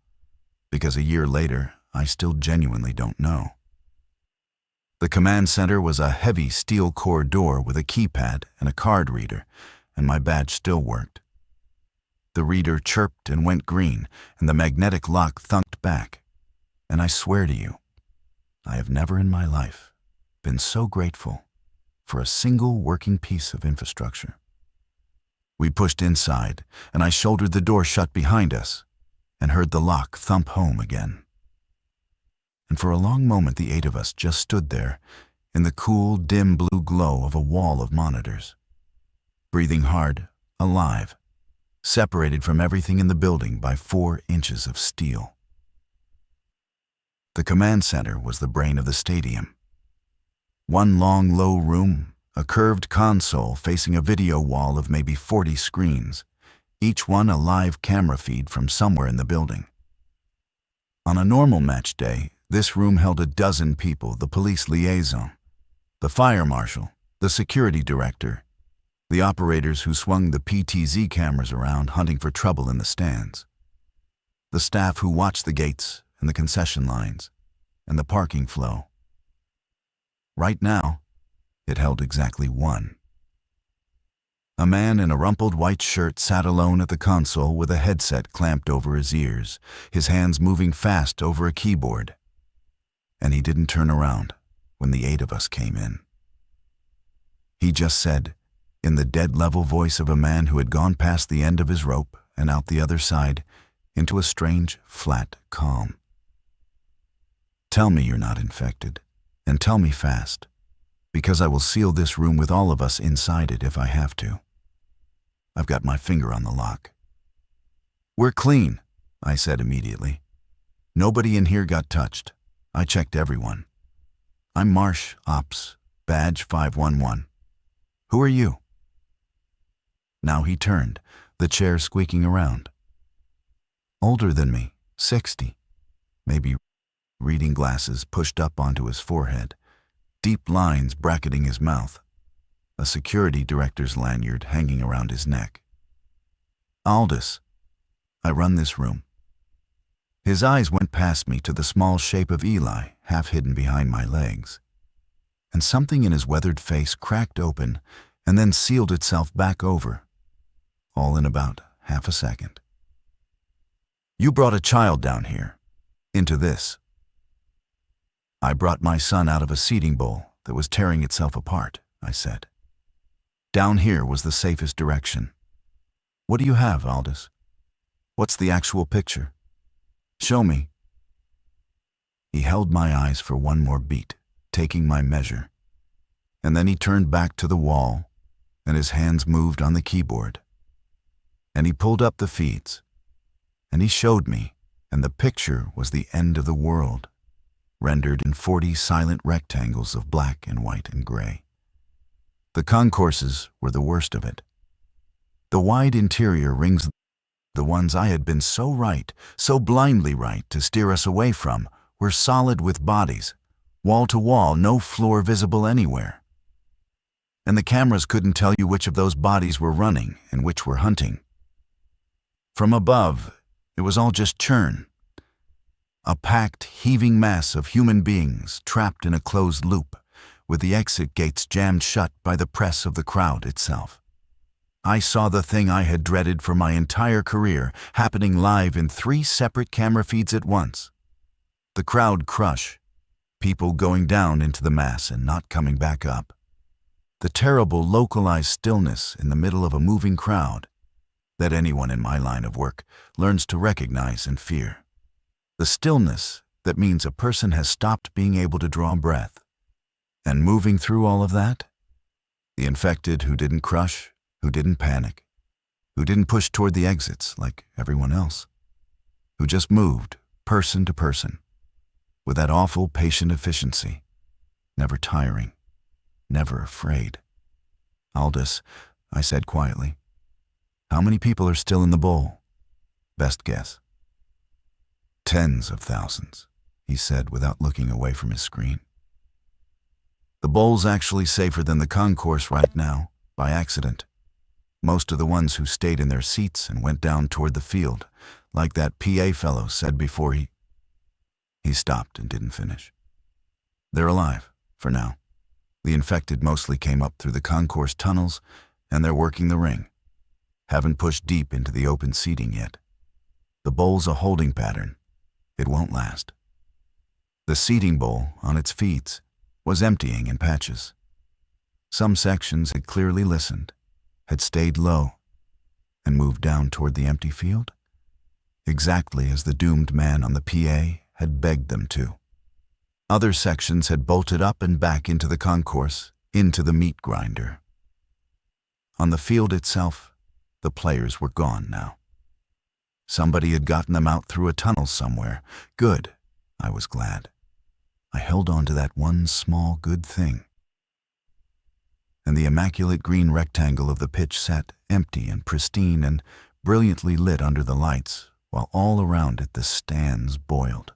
because a year later, I still genuinely don't know. The command center was a heavy steel core door with a keypad and a card reader, and my badge still worked. The reader chirped and went green, and the magnetic lock thunked back. And I swear to you, I have never in my life been so grateful for a single working piece of infrastructure. We pushed inside, and I shouldered the door shut behind us and heard the lock thump home again. And for a long moment the 8 of us just stood there in the cool, dim blue glow of a wall of monitors, breathing hard, alive, separated from everything in the building by 4 inches of steel. The command center was the brain of the stadium. One long, low room, a curved console facing a video wall of maybe 40 screens, each one a live camera feed from somewhere in the building. On a normal match day, this room held a dozen people, the police liaison, the fire marshal, the security director, The operators who swung the PTZ cameras around hunting for trouble in the stands. The staff who watched the gates and the concession lines and the parking flow. Right now, it held exactly one. A man in a rumpled white shirt sat alone at the console with a headset clamped over his ears, his hands moving fast over a keyboard. And he didn't turn around when the 8 of us came in. He just said, in the dead-level voice of a man who had gone past the end of his rope and out the other side, into a strange, flat calm. "Tell me you're not infected, and tell me fast, because I will seal this room with all of us inside it if I have to. I've got my finger on the lock." "We're clean," I said immediately. "Nobody in here got touched. I checked everyone. I'm Marsh, Ops, badge 511. Who are you?" Now he turned, the chair squeaking around. Older than me, 60, maybe reading glasses pushed up onto his forehead, deep lines bracketing his mouth, a security director's lanyard hanging around his neck. "Aldous, I run this room." His eyes went past me to the small shape of Eli, half hidden behind my legs. And something in his weathered face cracked open and then sealed itself back over, all in about half a second. "You brought a child down here, into this." "I brought my son out of a seating bowl that was tearing itself apart," I said. "Down here was the safest direction. What do you have, Aldous? What's the actual picture? Show me." He held my eyes for one more beat, taking my measure, and then he turned back to the wall, and his hands moved on the keyboard. And he pulled up the feeds, and he showed me, and the picture was the end of the world, rendered in 40 silent rectangles of black and white and gray. The concourses were the worst of it. The wide interior rings, the ones I had been so right, so blindly right to steer us away from, were solid with bodies, wall to wall, no floor visible anywhere. And the cameras couldn't tell you which of those bodies were running and which were hunting. From above, it was all just churn. A packed, heaving mass of human beings trapped in a closed loop, with the exit gates jammed shut by the press of the crowd itself. I saw the thing I had dreaded for my entire career happening live in 3 separate camera feeds at once. The crowd crush, people going down into the mass and not coming back up. The terrible localized stillness in the middle of a moving crowd that anyone in my line of work learns to recognize and fear. The stillness that means a person has stopped being able to draw breath. And moving through all of that, the infected who didn't crush, who didn't panic, who didn't push toward the exits like everyone else, who just moved person to person with that awful patient efficiency, never tiring, never afraid. "Aldous," I said quietly, "how many people are still in the bowl? Best guess." "Tens of thousands," he said without looking away from his screen. "The bowl's actually safer than the concourse right now, by accident. Most of the ones who stayed in their seats and went down toward the field, like that PA fellow said before he stopped and didn't finish. They're alive, for now. The infected mostly came up through the concourse tunnels, and they're working the ring. Haven't pushed deep into the open seating yet. The bowl's a holding pattern. It won't last." The seating bowl, on its feeds, was emptying in patches. Some sections had clearly listened, had stayed low, and moved down toward the empty field, exactly as the doomed man on the PA had begged them to. Other sections had bolted up and back into the concourse, into the meat grinder. On the field itself, the players were gone now. Somebody had gotten them out through a tunnel somewhere. Good, I was glad. I held on to that one small good thing. And the immaculate green rectangle of the pitch sat empty and pristine and brilliantly lit under the lights, while all around it the stands boiled.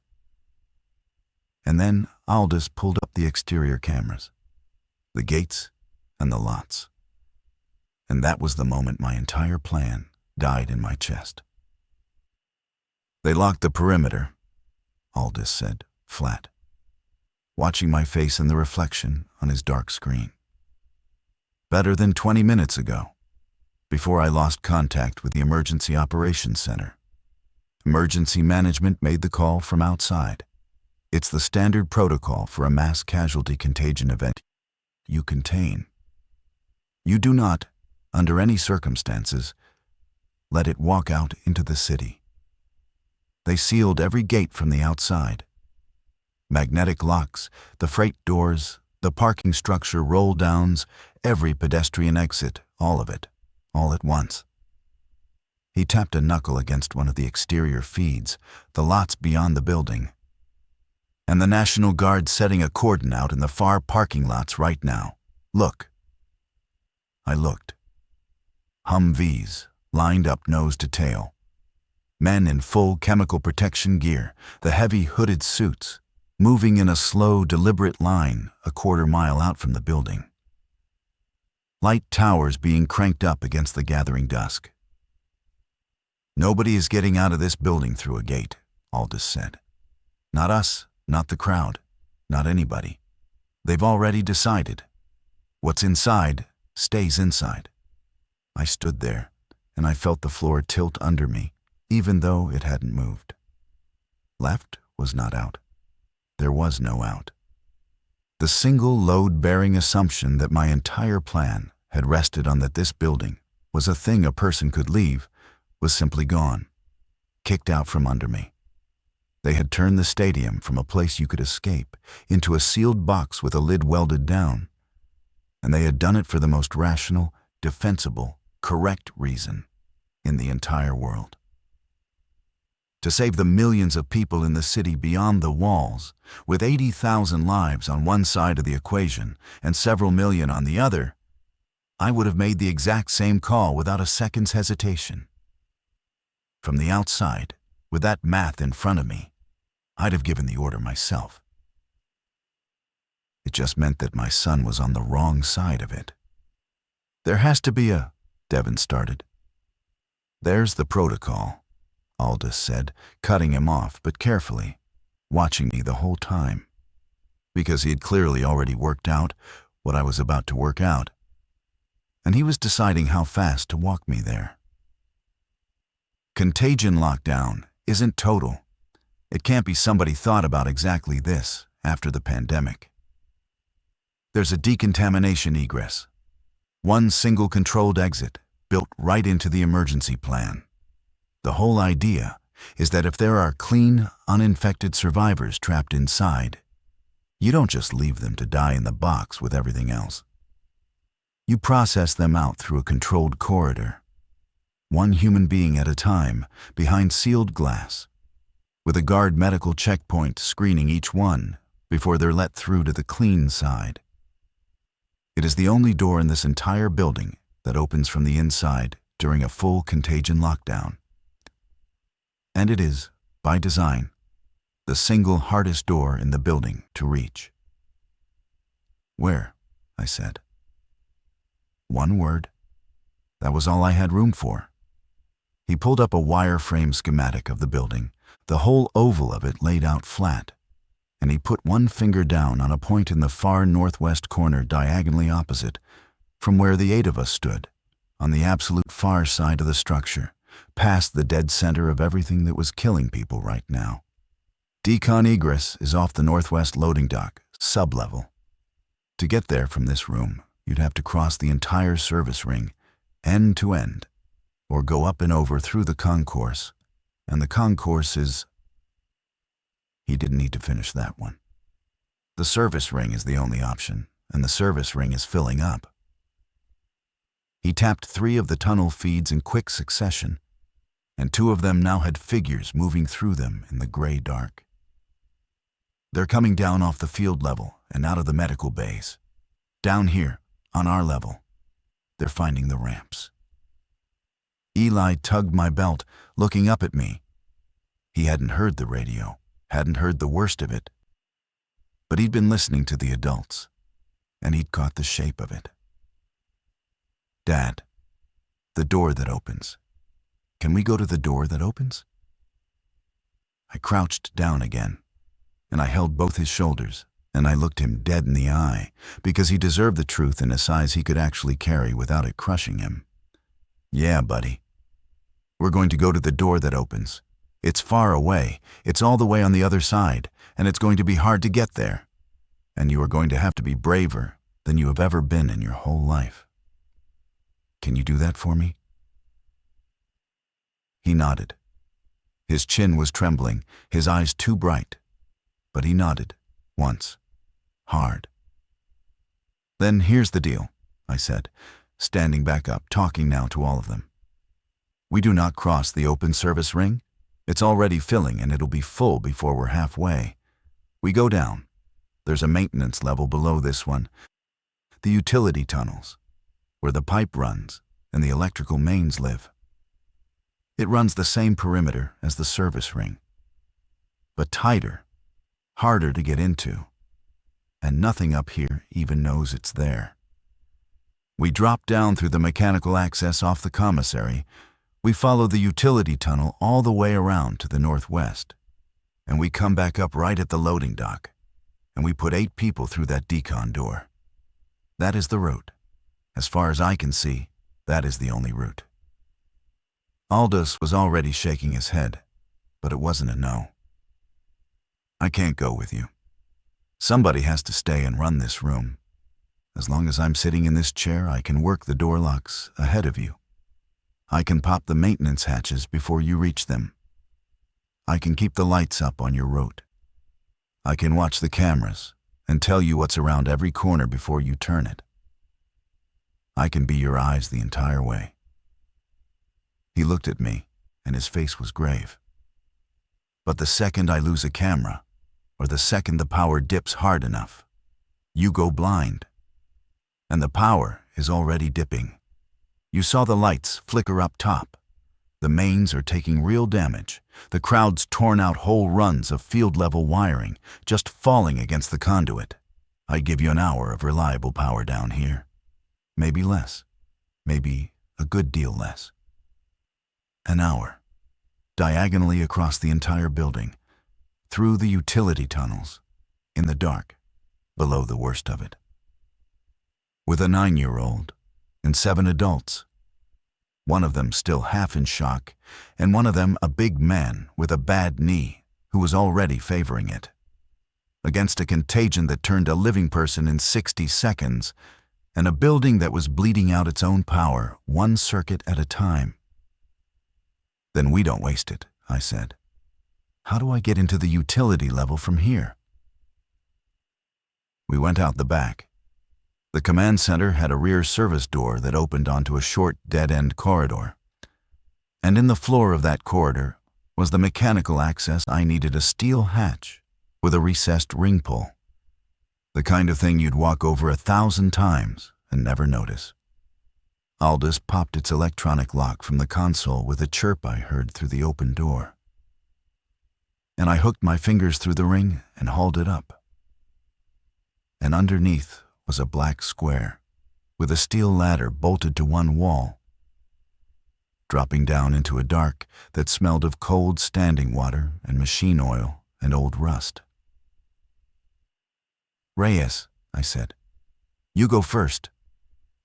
And then Aldous pulled up the exterior cameras, the gates and the lots. And that was the moment my entire plan died in my chest. "They locked the perimeter," Aldous said, flat, watching my face in the reflection on his dark screen. "Better than 20 minutes ago, before I lost contact with the Emergency Operations Center. Emergency management made the call from outside. It's the standard protocol for a mass casualty contagion event. You contain. You do not, under any circumstances, let it walk out into the city. They sealed every gate from the outside. Magnetic locks, the freight doors, the parking structure roll-downs, every pedestrian exit, all of it, all at once." He tapped a knuckle against one of the exterior feeds, the lots beyond the building. "And the National Guard setting a cordon out in the far parking lots right now. Look." I looked. Humvees, lined up nose to tail. Men in full chemical protection gear, the heavy hooded suits, moving in a slow, deliberate line a quarter-mile out from the building. Light towers being cranked up against the gathering dusk. "Nobody is getting out of this building through a gate," Aldous said. "Not us, not the crowd, not anybody. They've already decided. What's inside stays inside." I stood there, and I felt the floor tilt under me, even though it hadn't moved. Left was not out. There was no out. The single load-bearing assumption that my entire plan had rested on, that this building was a thing a person could leave, was simply gone, kicked out from under me. They had turned the stadium from a place you could escape into a sealed box with a lid welded down, and they had done it for the most rational, defensible, correct reason in the entire world. To save the millions of people in the city beyond the walls, with 80,000 lives on one side of the equation and several million on the other, I would have made the exact same call without a second's hesitation. From the outside, with that math in front of me, I'd have given the order myself. It just meant that my son was on the wrong side of it. "There has to be a..." Devon started. "There's the protocol," Aldous said, cutting him off, but carefully, watching me the whole time, because he had clearly already worked out what I was about to work out, and he was deciding how fast to walk me there. "Contagion lockdown isn't total. It can't be somebody thought about exactly this after the pandemic. There's a decontamination egress, one single controlled exit built right into the emergency plan. The whole idea is that if there are clean, uninfected survivors trapped inside, you don't just leave them to die in the box with everything else. You process them out through a controlled corridor, one human being at a time, behind sealed glass, with a guard medical checkpoint screening each one before they're let through to the clean side. It is the only door in this entire building that opens from the inside during a full contagion lockdown. And it is, by design, the single hardest door in the building to reach." "Where?" I said. One word. That was all I had room for. He pulled up a wireframe schematic of the building, the whole oval of it laid out flat, and he put one finger down on a point in the far northwest corner diagonally opposite from where the 8 of us stood, on the absolute far side of the structure, past the dead center of everything that was killing people right now. "Decon egress is off the northwest loading dock, sublevel. To get there from this room, you'd have to cross the entire service ring, end to end, or go up and over through the concourse, and the concourse is..." He didn't need to finish that one. "The service ring is the only option, and the service ring is filling up." He tapped 3 of the tunnel feeds in quick succession, and 2 of them now had figures moving through them in the gray dark. "They're coming down off the field level and out of the medical bays. Down here, on our level. They're finding the ramps." Eli tugged my belt, looking up at me. He hadn't heard the radio, hadn't heard the worst of it, but he'd been listening to the adults, and he'd caught the shape of it. "Dad," The door that opens. Can we go to the door that opens? I crouched down again, and I held both his shoulders, and I looked him dead in the eye, because he deserved the truth in a size he could actually carry without it crushing him. Yeah, buddy. We're going to go to the door that opens. It's far away, it's all the way on the other side, and it's going to be hard to get there. And you are going to have to be braver than you have ever been in your whole life. Can you do that for me? He nodded. His chin was trembling, his eyes too bright. But he nodded, once, hard. Then here's the deal, I said, standing back up, talking now to all of them. We do not cross the open service ring. It's already filling and it'll be full before we're halfway. We go down. There's a maintenance level below this one. The utility tunnels, where the pipe runs and the electrical mains live. It runs the same perimeter as the service ring, but tighter, harder to get into, and nothing up here even knows it's there. We drop down through the mechanical access off the commissary. We follow the utility tunnel all the way around to the northwest, and we come back up right at the loading dock, and we put 8 people through that decon door. That is the route. As far as I can see, that is the only route. Aldous was already shaking his head, but it wasn't a no. I can't go with you. Somebody has to stay and run this room. As long as I'm sitting in this chair, I can work the door locks ahead of you. I can pop the maintenance hatches before you reach them. I can keep the lights up on your route. I can watch the cameras and tell you what's around every corner before you turn it. I can be your eyes the entire way. He looked at me, and his face was grave. But the second I lose a camera, or the second the power dips hard enough, you go blind. And the power is already dipping. You saw the lights flicker up top. The mains are taking real damage. The crowd's torn out whole runs of field-level wiring, just falling against the conduit. I give you an hour of reliable power down here. Maybe less. Maybe a good deal less. An hour. Diagonally across the entire building. Through the utility tunnels. In the dark. Below the worst of it. With a 9-year-old. And 7 adults. One of them still half in shock, and one of them a big man with a bad knee who was already favoring it. Against a contagion that turned a living person in 60 seconds, and a building that was bleeding out its own power, one circuit at a time. Then we don't waste it, I said. How do I get into the utility level from here? We went out the back. The command center had a rear service door that opened onto a short, dead-end corridor. And in the floor of that corridor was the mechanical access. I needed a steel hatch with a recessed ring pull. The kind of thing you'd walk over 1,000 times and never notice. Aldous popped its electronic lock from the console with a chirp I heard through the open door. And I hooked my fingers through the ring and hauled it up. And underneath was a black square, with a steel ladder bolted to one wall, dropping down into a dark that smelled of cold standing water and machine oil and old rust. Reyes, I said, you go first.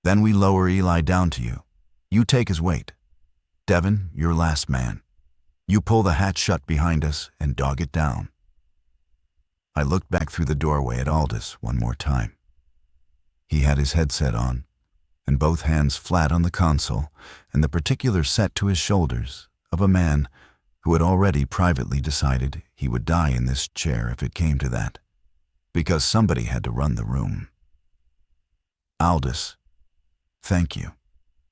Then we lower Eli down to you. You take his weight. Devin, you're last man. You pull the hatch shut behind us and dog it down. I looked back through the doorway at Aldous one more time. He had his headset on, and both hands flat on the console, and the particular set to his shoulders of a man who had already privately decided he would die in this chair if it came to that, because somebody had to run the room. Aldous, thank you.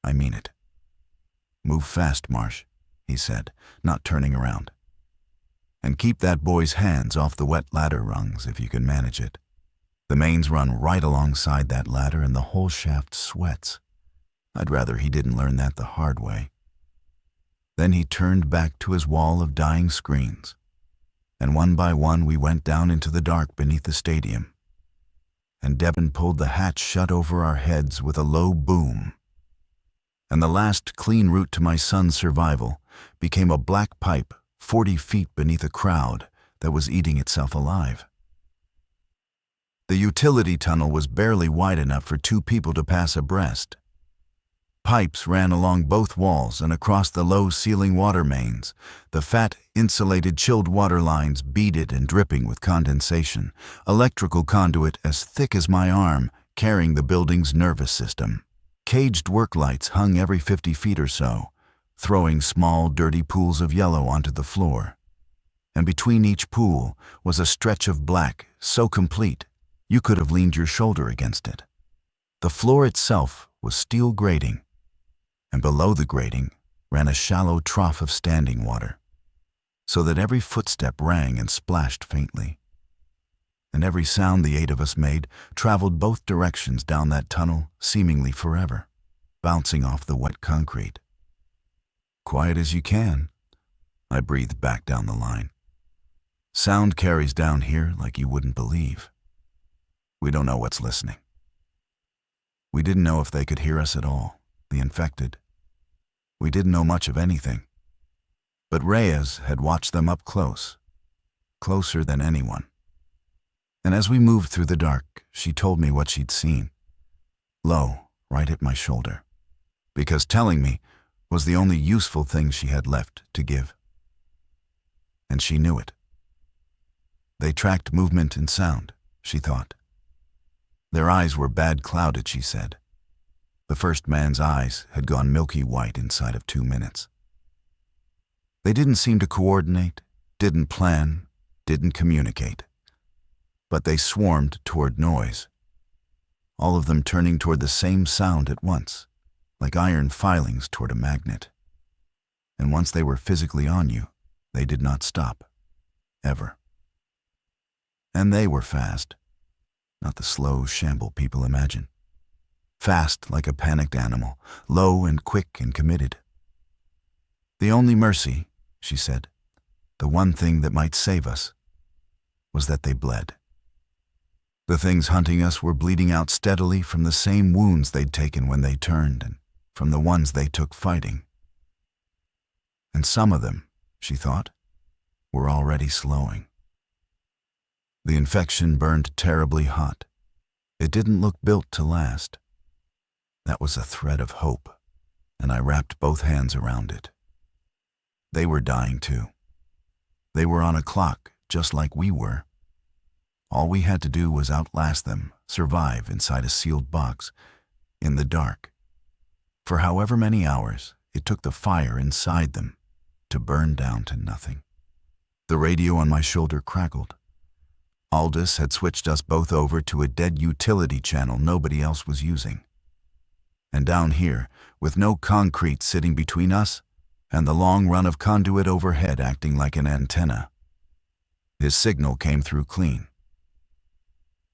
I mean it. Move fast, Marsh, he said, not turning around. And keep that boy's hands off the wet ladder rungs if you can manage it. The mains run right alongside that ladder and the whole shaft sweats. I'd rather he didn't learn that the hard way. Then he turned back to his wall of dying screens, and one by one we went down into the dark beneath the stadium. And Devin pulled the hatch shut over our heads with a low boom. and the last clean route to my son's survival became a black pipe 40 feet beneath a crowd that was eating itself alive. The utility tunnel was barely wide enough for 2 people to pass abreast. Pipes ran along both walls and across the low-ceiling water mains, the fat, insulated chilled water lines beaded and dripping with condensation, electrical conduit as thick as my arm carrying the building's nervous system. Caged work lights hung every 50 feet or so, throwing small, dirty pools of yellow onto the floor. And between each pool was a stretch of black so complete you could have leaned your shoulder against it. The floor itself was steel grating, and below the grating ran a shallow trough of standing water, so that every footstep rang and splashed faintly. And every sound the 8 of us made traveled both directions down that tunnel seemingly forever, bouncing off the wet concrete. "Quiet as you can," I breathed back down the line. "Sound carries down here like you wouldn't believe. We don't know what's listening." We didn't know if they could hear us at all, the infected. We didn't know much of anything. But Reyes had watched them up close, closer than anyone. And as we moved through the dark, she told me what she'd seen, low, right at my shoulder, because telling me was the only useful thing she had left to give. And she knew it. They tracked movement and sound, she thought. Their eyes were bad clouded, she said. The first man's eyes had gone milky white inside of 2 minutes. They didn't seem to coordinate, didn't plan, didn't communicate. But they swarmed toward noise, all of them turning toward the same sound at once, like iron filings toward a magnet. And once they were physically on you, they did not stop, ever. And they were fast, not the slow shamble people imagine. Fast like a panicked animal, low and quick and committed. The only mercy, she said, the one thing that might save us, was that they bled. The things hunting us were bleeding out steadily from the same wounds they'd taken when they turned and from the ones they took fighting. And some of them, she thought, were already slowing. The infection burned terribly hot. It didn't look built to last. That was a thread of hope, and I wrapped both hands around it. They were dying too. They were on a clock, just like we were. All we had to do was outlast them, survive inside a sealed box, in the dark, for however many hours it took the fire inside them to burn down to nothing. The radio on my shoulder crackled. Aldous had switched us both over to a dead utility channel nobody else was using. And down here, with no concrete sitting between us, and the long run of conduit overhead acting like an antenna, his signal came through clean.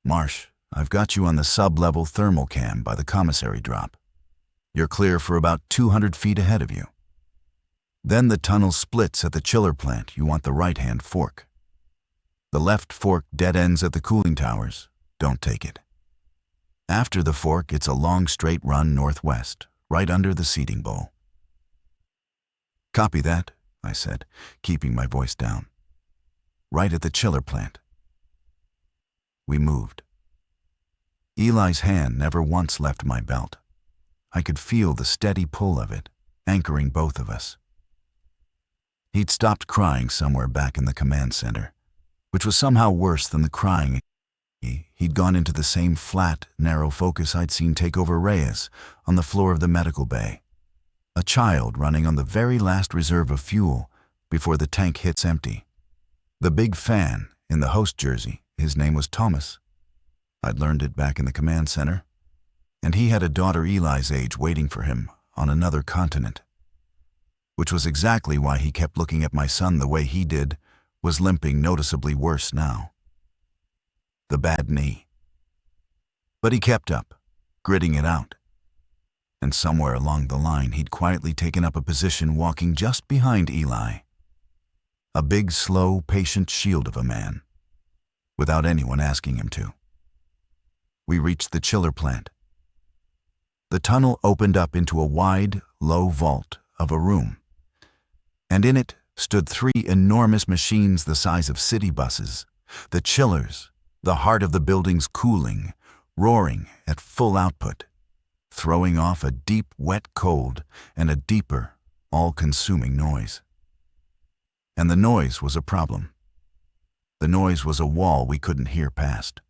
"Marsh, I've got you on the sub-level thermal cam by the commissary drop. You're clear for about 200 feet ahead of you. Then the tunnel splits at the chiller plant. You want the right-hand fork. The left fork dead ends at the cooling towers. Don't take it. After the fork, it's a long straight run northwest, right under the seating bowl." "Copy that," I said, keeping my voice down. "Right at the chiller plant." We moved. Eli's hand never once left my belt. I could feel the steady pull of it, anchoring both of us. He'd stopped crying somewhere back in the command center, which was somehow worse than the crying. He'd gone into the same flat, narrow focus I'd seen take over Reyes on the floor of the medical bay. A child running on the very last reserve of fuel before the tank hits empty. The big fan in the host jersey, his name was Tomas. I'd learned it back in the command center. And he had a daughter Eli's age waiting for him on another continent. Which was exactly why he kept looking at my son the way he did, was limping noticeably worse now. The bad knee. But he kept up, gritting it out. And somewhere along the line, he'd quietly taken up a position walking just behind Eli. A big, slow, patient shield of a man, without anyone asking him to. We reached the chiller plant. the tunnel opened up into a wide, low vault of a room, and in it stood 3 enormous machines the size of city buses, the chillers, the heart of the building's cooling, roaring at full output, throwing off a deep, wet cold and a deeper, all-consuming noise. And the noise was a problem. The noise was a wall we couldn't hear past.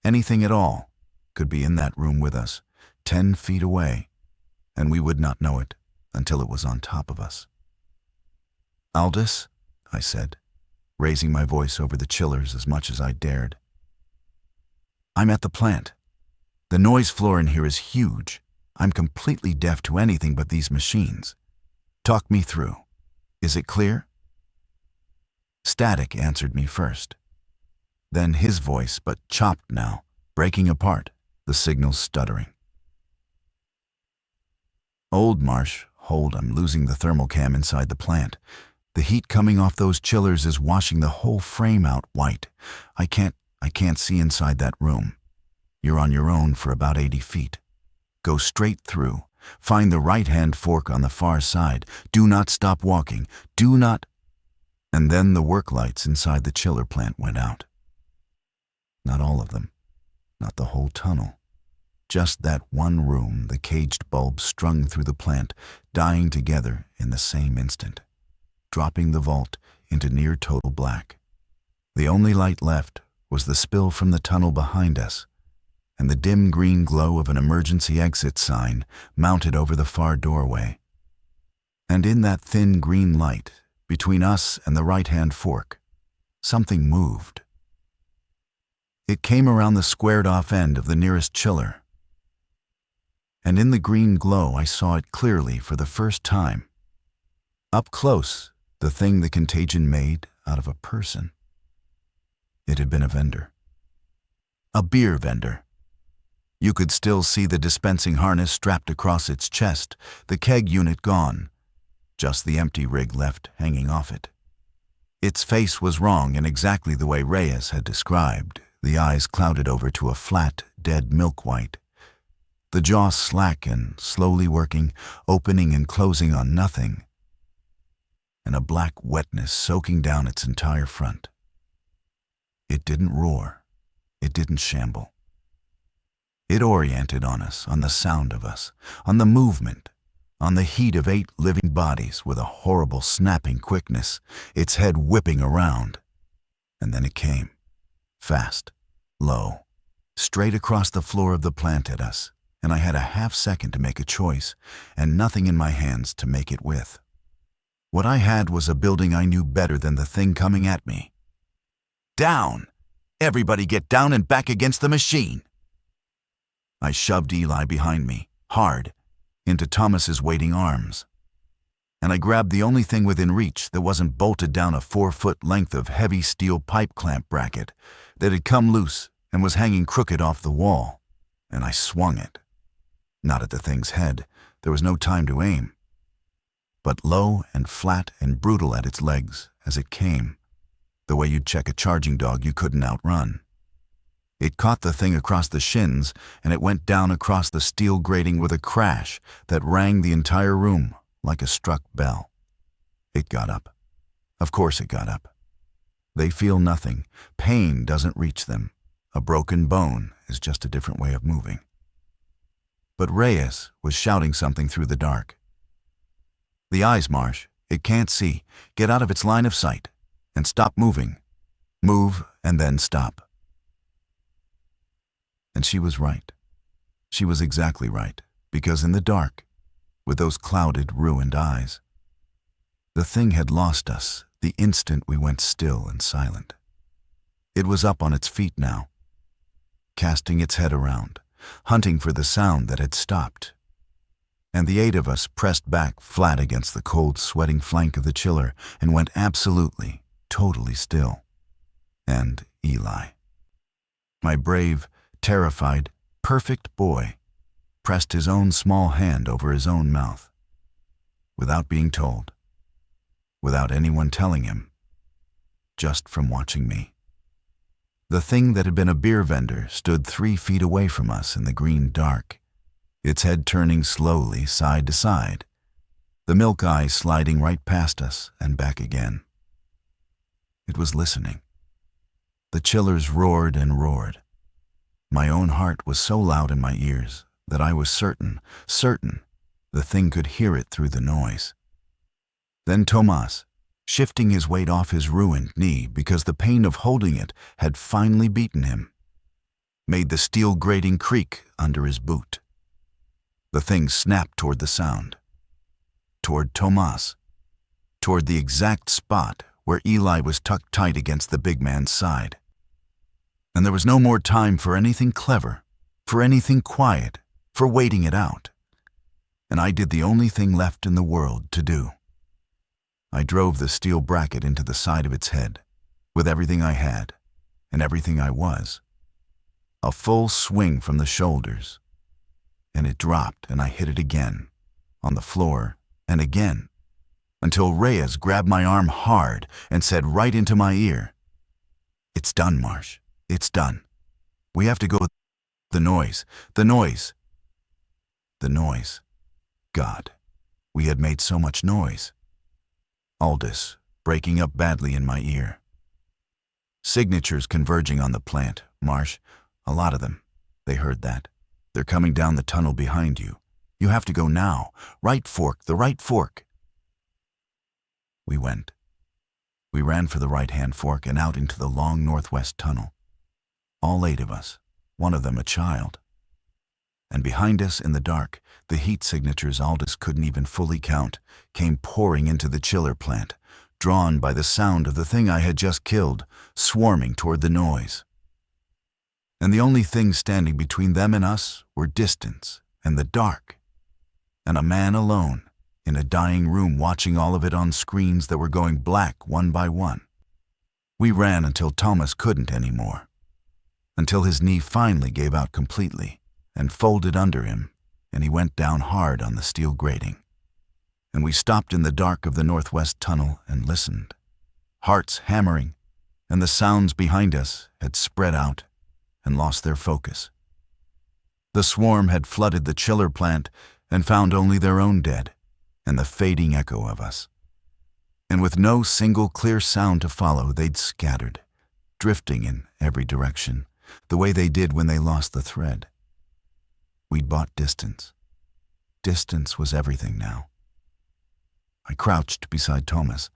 Anything at all could be in that room with us, 10 feet away, and we would not know it until it was on top of us. "Aldous," I said, raising my voice over the chillers as much as I dared. "I'm at the plant. The noise floor in here is huge. I'm completely deaf to anything but these machines. Talk me through. Is it clear?" Static answered me first. Then his voice, but chopped now, breaking apart, the signals stuttering. "Old Marsh, hold, I'm losing the thermal cam inside the plant. The heat coming off those chillers is washing the whole frame out white. I can't see inside that room. You're on your own for about 80 feet. Go straight through. Find the right-hand fork on the far side. Do not stop walking. Do not..." And then the work lights inside the chiller plant went out. Not all of them. Not the whole tunnel. Just that one room, the caged bulbs strung through the plant, dying together in the same instant, dropping the vault into near total black. The only light left was the spill from the tunnel behind us, and the dim green glow of an emergency exit sign mounted over the far doorway. And in that thin green light, between us and the right-hand fork, something moved. It came around the squared-off end of the nearest chiller, and in the green glow I saw it clearly for the first time. Up close, the thing the contagion made out of a person. It had been a vendor. A beer vendor. You could still see the dispensing harness strapped across its chest, the keg unit gone, just the empty rig left hanging off it. Its face was wrong in exactly the way Reyes had described, the eyes clouded over to a flat, dead milk white, the jaw slack and slowly working, opening and closing on nothing, and a black wetness soaking down its entire front. It didn't roar. It didn't shamble. It oriented on us, on the sound of us, on the movement, on the heat of 8 living bodies with a horrible snapping quickness, its head whipping around. And then it came, fast, low, straight across the floor of the plant at us, and I had a half-second to make a choice, and nothing in my hands to make it with. What I had was a building I knew better than the thing coming at me. "Down! Everybody get down and back against the machine!" I shoved Eli behind me, hard, into Tomas's waiting arms. And I grabbed the only thing within reach that wasn't bolted down a 4-foot length of heavy steel pipe clamp bracket that had come loose and was hanging crooked off the wall, and I swung it. Not at the thing's head. There was no time to aim. But low and flat and brutal at its legs as it came, the way you'd check a charging dog you couldn't outrun. It caught the thing across the shins, and it went down across the steel grating with a crash that rang the entire room like a struck bell. It got up. Of course it got up. They feel nothing. Pain doesn't reach them. A broken bone is just a different way of moving. But Reyes was shouting something through the dark. "The eyes, Marsh. It can't see. Get out of its line of sight. And stop moving. Move and then stop." And she was right. She was exactly right, because in the dark, with those clouded, ruined eyes, the thing had lost us the instant we went still and silent. It was up on its feet now, casting its head around, hunting for the sound that had stopped. And the 8 of us pressed back flat against the cold, sweating flank of the chiller and went absolutely, totally still. And Eli, my brave, terrified, perfect boy, pressed his own small hand over his own mouth, without being told, without anyone telling him, just from watching me. The thing that had been a beer vendor stood 3 feet away from us in the green dark, its head turning slowly side to side, the milk eye sliding right past us and back again. It was listening. The chillers roared and roared. My own heart was so loud in my ears that I was certain the thing could hear it through the noise. Then Tomas, shifting his weight off his ruined knee because the pain of holding it had finally beaten him, made the steel grating creak under his boot. The thing snapped toward the sound, toward Tomas, toward the exact spot where Eli was tucked tight against the big man's side. And there was no more time for anything clever, for anything quiet, for waiting it out. And I did the only thing left in the world to do. I drove the steel bracket into the side of its head, with everything I had, and everything I was. A full swing from the shoulders, and it dropped, and I hit it again, on the floor, and again, until Reyes grabbed my arm hard and said right into my ear, "It's done, Marsh. It's done. We have to go." The noise. God, we had made so much noise. Aldous breaking up badly in my ear. Signatures converging on the plant, Marsh, a lot of them. They heard that. They're coming down the tunnel behind you. You have to go now. Right fork, the right fork. We went. We ran for the right-hand fork and out into the long northwest tunnel. All 8 of us, one of them a child. And behind us in the dark, the heat signatures Aldous couldn't even fully count came pouring into the chiller plant, drawn by the sound of the thing I had just killed, swarming toward the noise. And the only things standing between them and us were distance and the dark, and a man alone in a dying room watching all of it on screens that were going black one by one. We ran until Tomas couldn't anymore, until his knee finally gave out completely and folded under him, and he went down hard on the steel grating. And we stopped in the dark of the northwest tunnel and listened, hearts hammering, and the sounds behind us had spread out and lost their focus. The swarm had flooded the chiller plant and found only their own dead and the fading echo of us. And with no single clear sound to follow, they'd scattered, drifting in every direction, the way they did when they lost the thread. We'd bought distance. Distance was everything now. I crouched beside Tomas.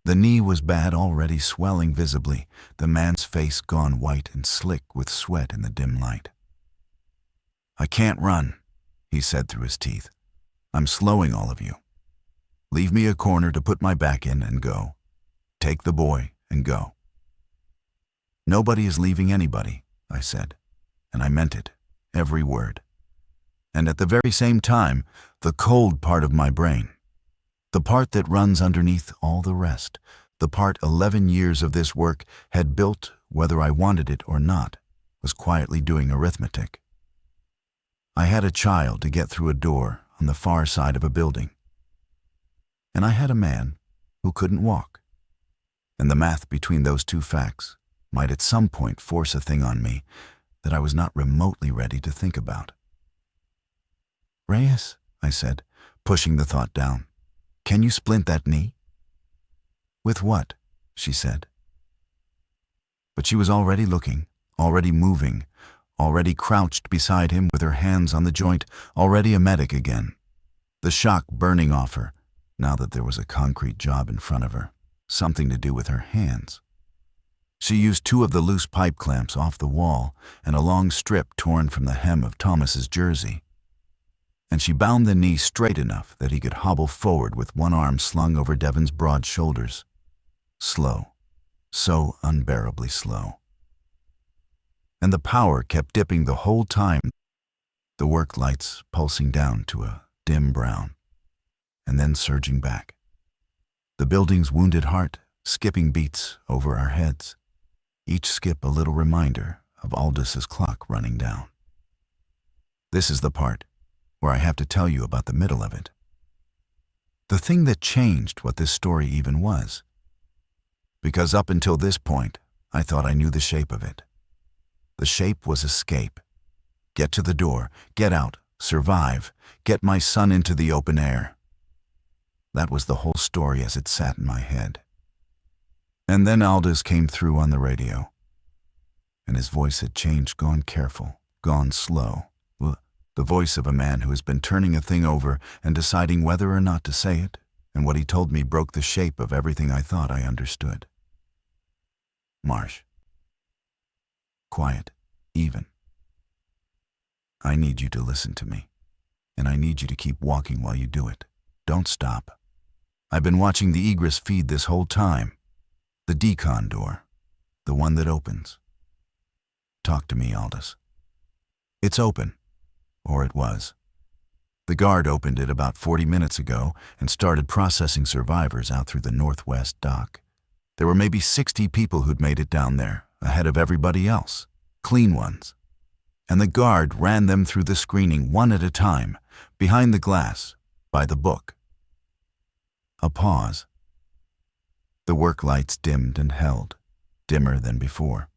The knee was bad, already swelling visibly, the man's face gone white and slick with sweat in the dim light. "I can't run," he said through his teeth. "I'm slowing all of you. Leave me a corner to put my back in and go. Take the boy and go." "Nobody is leaving anybody," I said, and I meant it, every word. And at the very same time, the cold part of my brain, the part that runs underneath all the rest, the part 11 years of this work had built, whether I wanted it or not, was quietly doing arithmetic. I had a child to get through a door on the far side of a building. And I had a man who couldn't walk. And the math between those two facts might at some point force a thing on me that I was not remotely ready to think about. "Reyes," I said, pushing the thought down, "can you splint that knee?" "With what?" she said. But she was already looking, already moving, already crouched beside him with her hands on the joint, already a medic again. The shock burning off her, now that there was a concrete job in front of her, something to do with her hands. She used 2 of the loose pipe clamps off the wall and a long strip torn from the hem of Thomas's jersey. And she bound the knee straight enough that he could hobble forward with one arm slung over Devon's broad shoulders. Slow, so unbearably slow. And the power kept dipping the whole time, the work lights pulsing down to a dim brown, and then surging back. The building's wounded heart skipping beats over our heads, each skip a little reminder of Aldous' clock running down. This is the part where I have to tell you about the middle of it. The thing that changed what this story even was. Because up until this point, I thought I knew the shape of it. The shape was escape. Get to the door, get out, survive, get my son into the open air. That was the whole story as it sat in my head. And then Aldous came through on the radio. And his voice had changed, gone careful, gone slow. The voice of a man who has been turning a thing over and deciding whether or not to say it, and what he told me broke the shape of everything I thought I understood. Marsh. Quiet, even. I need you to listen to me, and I need you to keep walking while you do it. Don't stop. I've been watching the egress feed this whole time. The decon door, the one that opens. Talk to me, Aldous. It's open. Or it was. The guard opened it about 40 minutes ago and started processing survivors out through the northwest dock. There were maybe 60 people who'd made it down there, ahead of everybody else, clean ones. And the guard ran them through the screening one at a time, behind the glass, by the book. A pause. The work lights dimmed and held, dimmer than before.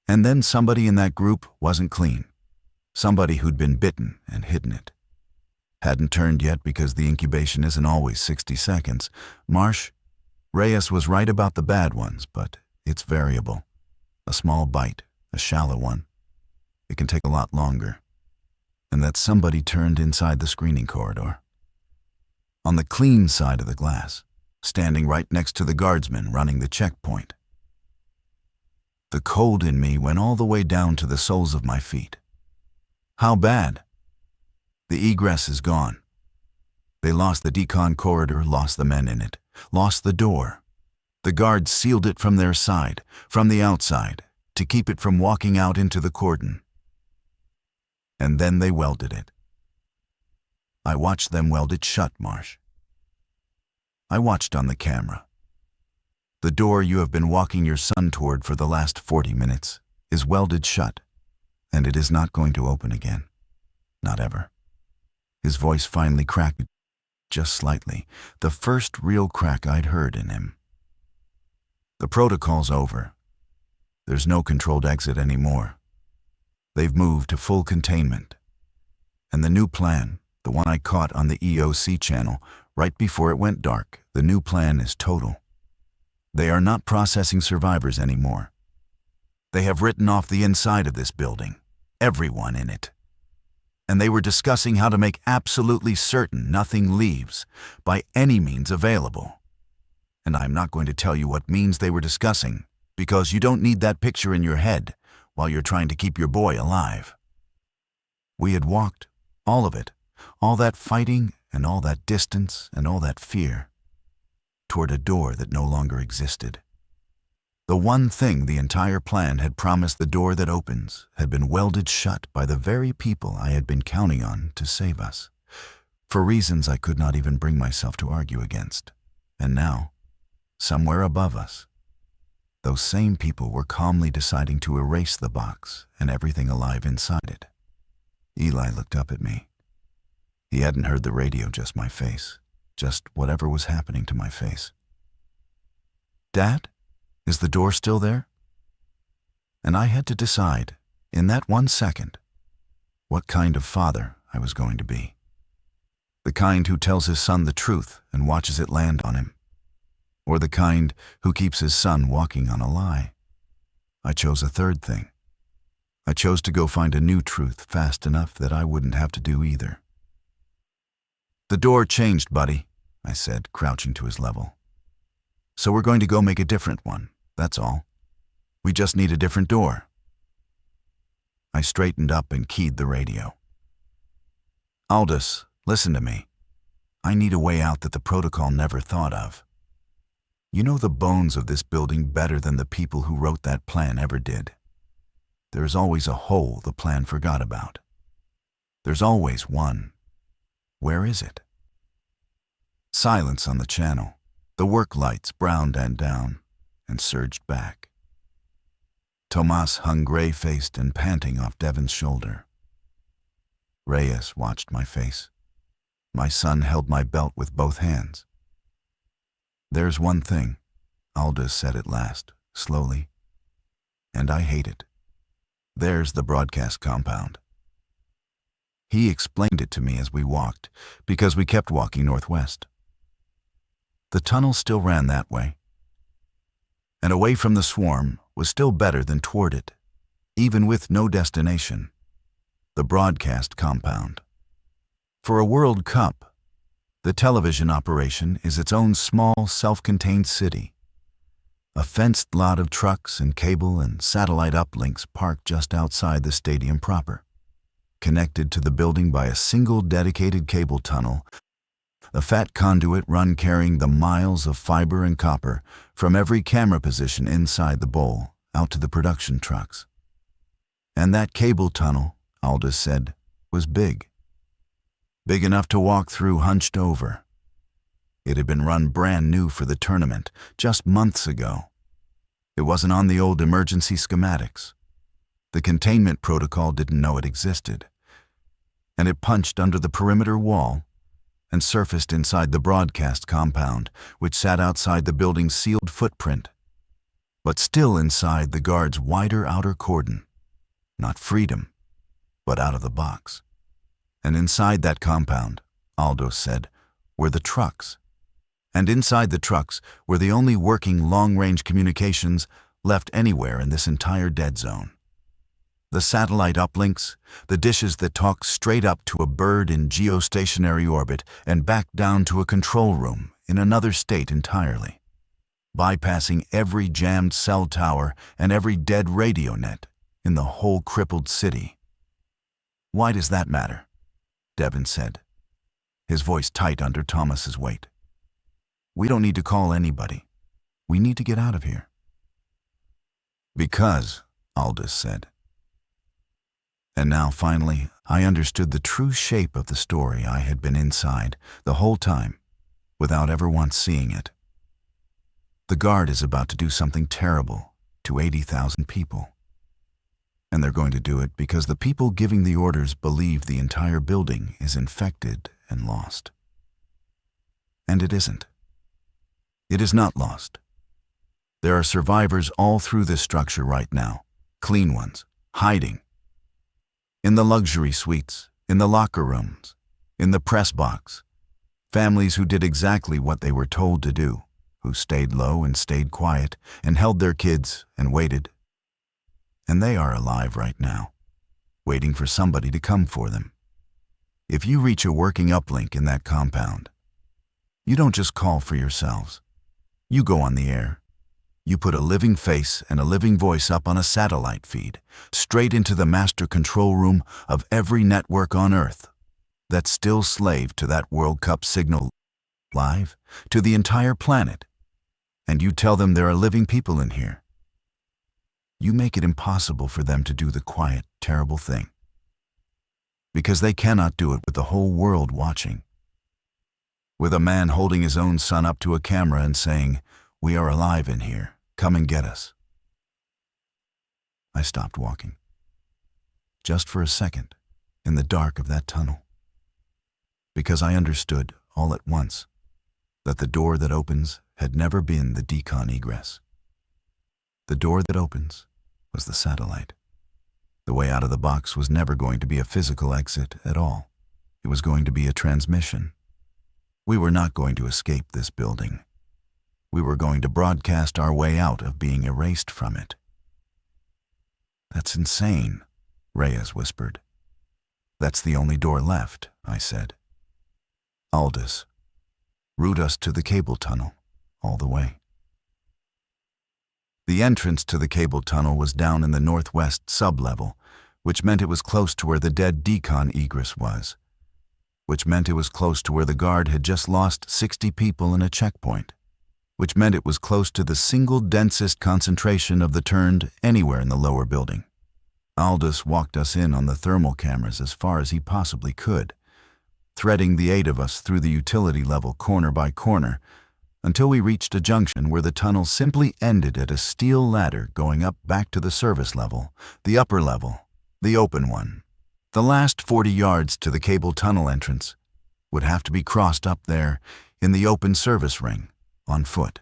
And then somebody in that group wasn't clean. Somebody who'd been bitten and hidden it. Hadn't turned yet because the incubation isn't always 60 seconds. Marsh, Reyes was right about the bad ones, but it's variable. A small bite, a shallow one. It can take a lot longer. And that somebody turned inside the screening corridor. On the clean side of the glass, standing right next to the guardsman running the checkpoint. The cold in me went all the way down to the soles of my feet. How bad? The egress is gone. They lost the decon corridor, lost the men in it, lost the door. The guards sealed it from their side, from the outside, to keep it from walking out into the cordon. And then they welded it. I watched them weld it shut, Marsh. I watched on the camera. The door you have been walking your son toward for the last 40 minutes is welded shut. And it is not going to open again. Not ever. His voice finally cracked, just slightly, the first real crack I'd heard in him. The protocol's over. There's no controlled exit anymore. They've moved to full containment. And the new plan, the one I caught on the EOC channel right before it went dark, the new plan is total. They are not processing survivors anymore. They have written off the inside of this building, everyone in it. And they were discussing how to make absolutely certain nothing leaves by any means available. And I'm not going to tell you what means they were discussing, because you don't need that picture in your head while you're trying to keep your boy alive. We had walked, all of it, all that fighting and all that distance and all that fear, toward a door that no longer existed. The one thing the entire plan had promised, the door that opens, had been welded shut by the very people I had been counting on to save us, for reasons I could not even bring myself to argue against. And now, somewhere above us, those same people were calmly deciding to erase the box and everything alive inside it. Eli looked up at me. He hadn't heard the radio, just my face, just whatever was happening to my face. "Dad? Is the door still there?" And I had to decide, in that 1 second, what kind of father I was going to be. The kind who tells his son the truth and watches it land on him, or the kind who keeps his son walking on a lie. I chose a third thing. I chose to go find a new truth fast enough that I wouldn't have to do either. "The door changed, buddy," I said, crouching to his level. "So we're going to go make a different one. That's all. We just need a different door." I straightened up and keyed the radio. "Aldous, listen to me. I need a way out that the protocol never thought of. You know the bones of this building better than the people who wrote that plan ever did. There's always a hole the plan forgot about. There's always one. Where is it?" Silence on the channel. The work lights browned and down and surged back. Tomas hung gray-faced and panting off Devon's shoulder. Reyes watched my face. My son held my belt with both hands. "There's one thing," Aldous said at last, slowly, "and I hate it. There's the broadcast compound. He explained it to me as we walked, because we kept walking northwest. The tunnel still ran that way, and away from the swarm was still better than toward it, even with no destination, the broadcast compound. For a World Cup, the television operation is its own small, self-contained city. A fenced lot of trucks and cable and satellite uplinks parked just outside the stadium proper, connected to the building by a single dedicated cable tunnel, a fat conduit run carrying the miles of fiber and copper from every camera position inside the bowl out to the production trucks. And that cable tunnel, Aldous said, was big. Big enough to walk through hunched over. It had been run brand new for the tournament just months ago. It wasn't on the old emergency schematics. The containment protocol didn't know it existed. And it punched under the perimeter wall and surfaced inside the broadcast compound, which sat outside the building's sealed footprint, but still inside the guard's wider outer cordon. Not freedom, but out of the box. And inside that compound, Aldous said, were the trucks. And inside the trucks were the only working long-range communications left anywhere in this entire dead zone. The satellite uplinks, the dishes that talk straight up to a bird in geostationary orbit and back down to a control room in another state entirely, bypassing every jammed cell tower and every dead radio net in the whole crippled city. "Why does that matter?" Devon said, his voice tight under Tomas's weight. "We don't need to call anybody. We need to get out of here." "Because," Aldous said. And now, finally, I understood the true shape of the story I had been inside the whole time, without ever once seeing it. The guard is about to do something terrible to 80,000 people. And they're going to do it because the people giving the orders believe the entire building is infected and lost. And it isn't. It is not lost. There are survivors all through this structure right now, clean ones, hiding. In the luxury suites, in the locker rooms, in the press box. Families who did exactly what they were told to do, who stayed low and stayed quiet and held their kids and waited. And they are alive right now, waiting for somebody to come for them. If you reach a working uplink in that compound, you don't just call for yourselves. You go on the air. You put a living face and a living voice up on a satellite feed, straight into the master control room of every network on Earth that's still slave to that World Cup signal, live to the entire planet. And you tell them there are living people in here. You make it impossible for them to do the quiet, terrible thing. Because they cannot do it with the whole world watching. With a man holding his own son up to a camera and saying, "We are alive in here. Come and get us." I stopped walking. Just for a second, in the dark of that tunnel. Because I understood, all at once, that the door that opens had never been the decon egress. The door that opens was the satellite. The way out of the box was never going to be a physical exit at all. It was going to be a transmission. We were not going to escape this building. We were going to broadcast our way out of being erased from it. "That's insane," Reyes whispered. "That's the only door left," I said. "Aldous, route us to the cable tunnel, all the way." The entrance to the cable tunnel was down in the northwest sublevel, which meant it was close to where the dead decon egress was, which meant it was close to where the guard had just lost 60 people in a checkpoint, which meant it was close to the single densest concentration of the turned anywhere in the lower building. Aldous walked us in on the thermal cameras as far as he possibly could, threading the 8 of us through the utility level corner by corner, until we reached a junction where the tunnel simply ended at a steel ladder going up back to the service level, the upper level, the open one. The last 40 yards to the cable tunnel entrance would have to be crossed up there in the open service ring, on foot.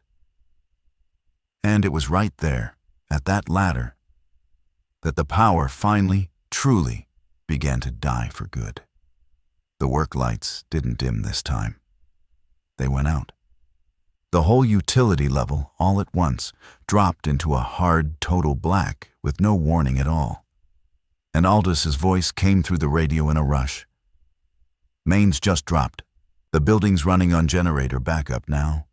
And it was right there, at that ladder, that the power finally, truly began to die for good. The work lights didn't dim this time. They went out. The whole utility level, all at once, dropped into a hard total black with no warning at all. And Aldous' voice came through the radio in a rush. "Mains just dropped. The building's running on generator backup now,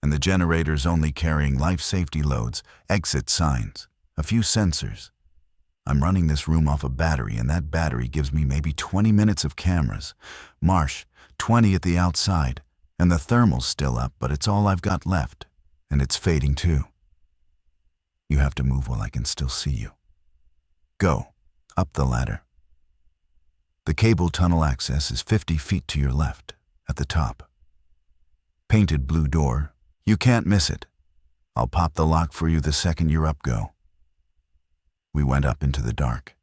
and the generator's only carrying life safety loads, exit signs, a few sensors. I'm running this room off a battery, and that battery gives me maybe 20 minutes of cameras. Marsh, 20 at the outside, and the thermal's still up, but it's all I've got left, and it's fading too. You have to move while I can still see you. Go, up the ladder. The cable tunnel access is 50 feet to your left, at the top. Painted blue door. You can't miss it. I'll pop the lock for you the second you're up. Go." We went up into the dark.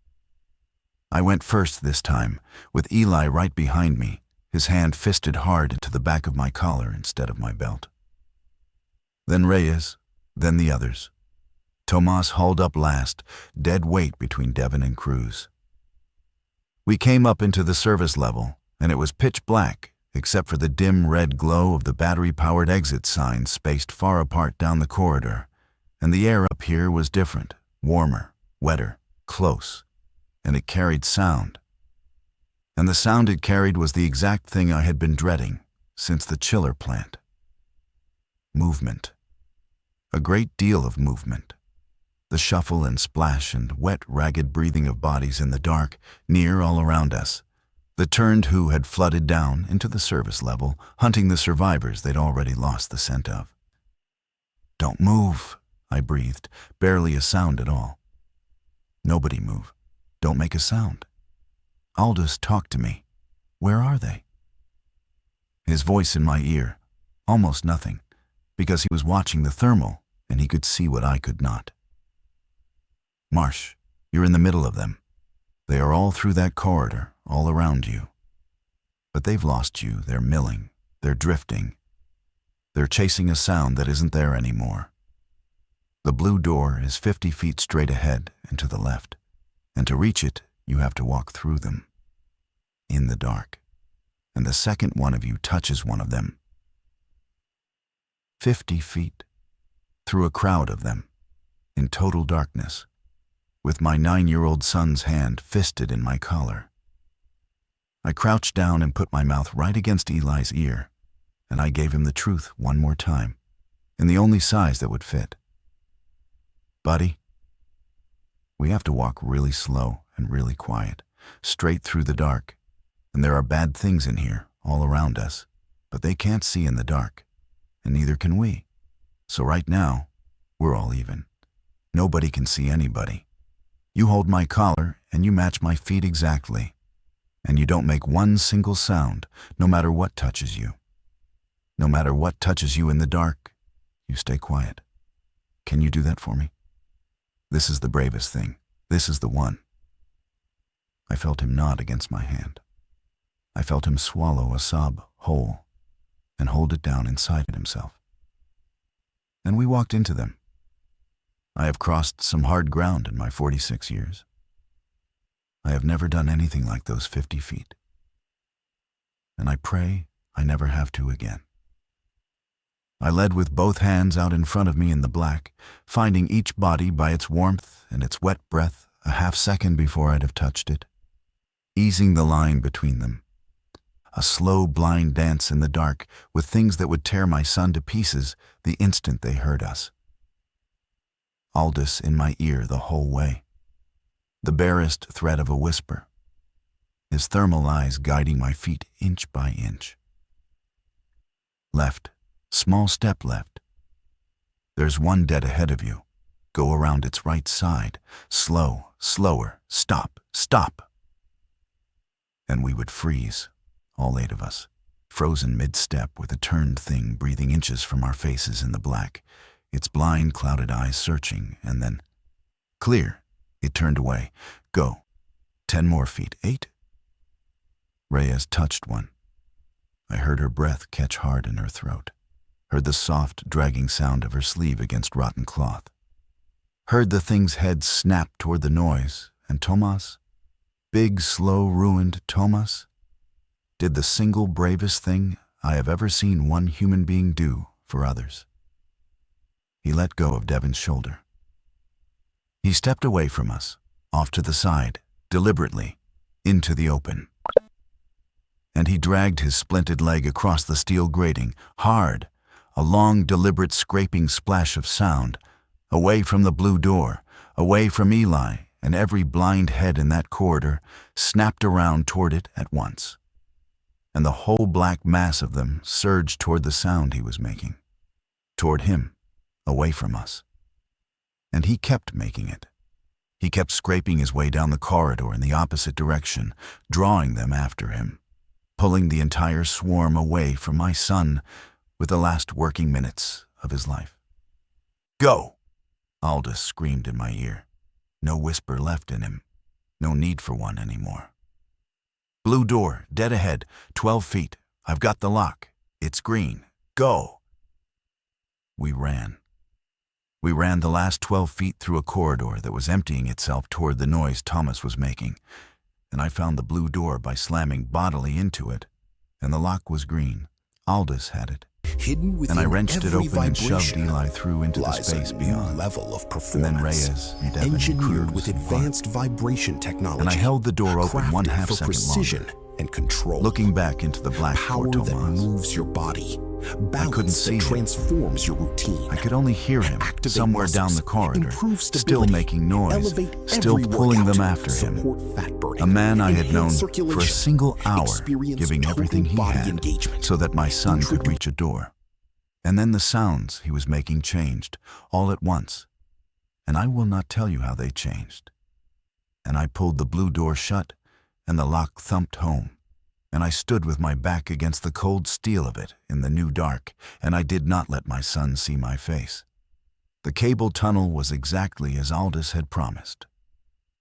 I went first this time, with Eli right behind me, his hand fisted hard into the back of my collar instead of my belt. Then Reyes, then the others. Tomas hauled up last, dead weight between Devon and Cruz. We came up into the service level, and it was pitch black, except for the dim red glow of the battery-powered exit signs spaced far apart down the corridor, and the air up here was different, warmer, wetter, close, and it carried sound. And the sound it carried was the exact thing I had been dreading since the chiller plant. Movement. A great deal of movement. The shuffle and splash and wet, ragged breathing of bodies in the dark, near all around us. The turned who had flooded down into the service level, hunting the survivors they'd already lost the scent of. "Don't move," I breathed, barely a sound at all. "Nobody move. Don't make a sound. Aldous, talk to me. Where are they?" His voice in my ear. Almost nothing, because he was watching the thermal and he could see what I could not. "Marsh, you're in the middle of them. They are all through that corridor, all around you. But they've lost you. They're milling. They're drifting. They're chasing a sound that isn't there anymore. The blue door is 50 feet straight ahead and to the left, and to reach it, you have to walk through them. In the dark. And the second one of you touches one of them. 50 feet. Through a crowd of them. In total darkness. With my 9-year-old son's hand fisted in my collar. I crouched down and put my mouth right against Eli's ear, and I gave him the truth one more time, in the only size that would fit. "Buddy, we have to walk really slow and really quiet, straight through the dark, and there are bad things in here, all around us, but they can't see in the dark, and neither can we. So right now, we're all even. Nobody can see anybody. You hold my collar, and you match my feet exactly. And you don't make one single sound, no matter what touches you. No matter what touches you in the dark, you stay quiet. Can you do that for me? This is the bravest thing. This is the one." I felt him nod against my hand. I felt him swallow a sob whole and hold it down inside himself. And we walked into them. I have crossed some hard ground in my 46 years. I have never done anything like those 50 feet. And I pray I never have to again. I led with both hands out in front of me in the black, finding each body by its warmth and its wet breath a half-second before I'd have touched it, easing the line between them. A slow, blind dance in the dark with things that would tear my son to pieces the instant they heard us. Aldous in my ear the whole way. The barest thread of a whisper. His thermal eyes guiding my feet inch by inch. Left. Small step left. There's one dead ahead of you. Go around its right side. Slow, slower. Stop, stop. And we would freeze, all 8 of us, frozen mid-step with a turned thing breathing inches from our faces in the black, its blind, clouded eyes searching, and then, clear, it turned away. Go. 10 more feet. 8. Reyes touched one. I heard her breath catch hard in her throat. Heard the soft, dragging sound of her sleeve against rotten cloth. Heard the thing's head snap toward the noise, and Tomas, big, slow, ruined Tomas, did the single bravest thing I have ever seen one human being do for others. He let go of Devin's shoulder. He stepped away from us, off to the side, deliberately, into the open. And he dragged his splinted leg across the steel grating, hard, a long, deliberate scraping splash of sound, away from the blue door, away from Eli, and every blind head in that corridor snapped around toward it at once. And the whole black mass of them surged toward the sound he was making, toward him, away from us. And he kept making it. He kept scraping his way down the corridor in the opposite direction, drawing them after him, pulling the entire swarm away from my son with the last working minutes of his life. "Go!" Aldous screamed in my ear. No whisper left in him. No need for one anymore. "Blue door, dead ahead, 12 feet. I've got the lock. It's green. Go!" We ran. We ran the last 12 feet through a corridor that was emptying itself toward the noise Tomas was making, and I found the blue door by slamming bodily into it, and the lock was green. Aldous had it. Hidden within And I wrenched it every open and shoved vibration Eli through into the lies space a new beyond. level of And performance, then Reyes and Devin engineered Cruz with and advanced vibration technology, And I held the door open crafted 1/2 for second precision longer, and control. looking back into the black Power for that Tomas. moves your body, couldn't balance see that him. transforms your routine. I could only hear him Activate somewhere down muscles, the corridor, improve still stability, making noise, elevate still every pulling workout, them after him. support fat burning, A man I had enhance known for a circulation, single hour, experience giving total everything he body had engagement. so that my son could reach a door. And then the sounds he was making changed, all at once. And I will not tell you how they changed. And I pulled the blue door shut, and the lock thumped home. And I stood with my back against the cold steel of it in the new dark, and I did not let my son see my face. The cable tunnel was exactly as Aldous had promised.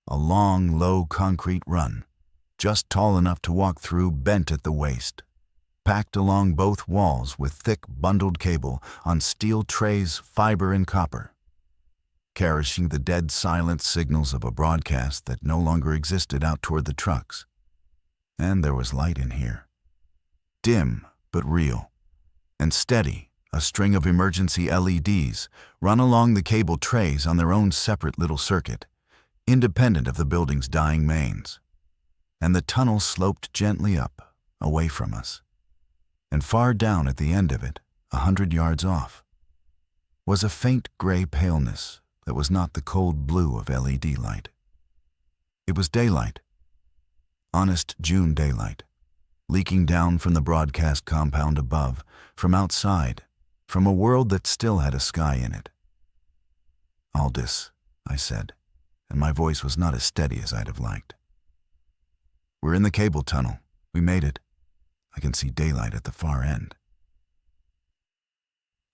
A long, low concrete run, just tall enough to walk through, bent at the waist, packed along both walls with thick bundled cable on steel trays, fiber and copper, carrying the dead silent signals of a broadcast that no longer existed out toward the trucks. And there was light in here. Dim, but real. And steady, a string of emergency LEDs run along the cable trays on their own separate little circuit, independent of the building's dying mains. And the tunnel sloped gently up, away from us. And far down at the end of it, 100 yards off, was a faint gray paleness that was not the cold blue of LED light. It was daylight. Honest June daylight, leaking down from the broadcast compound above, from outside, from a world that still had a sky in it. "Aldous," I said, and my voice was not as steady as I'd have liked. "We're in the cable tunnel. We made it. I can see daylight at the far end.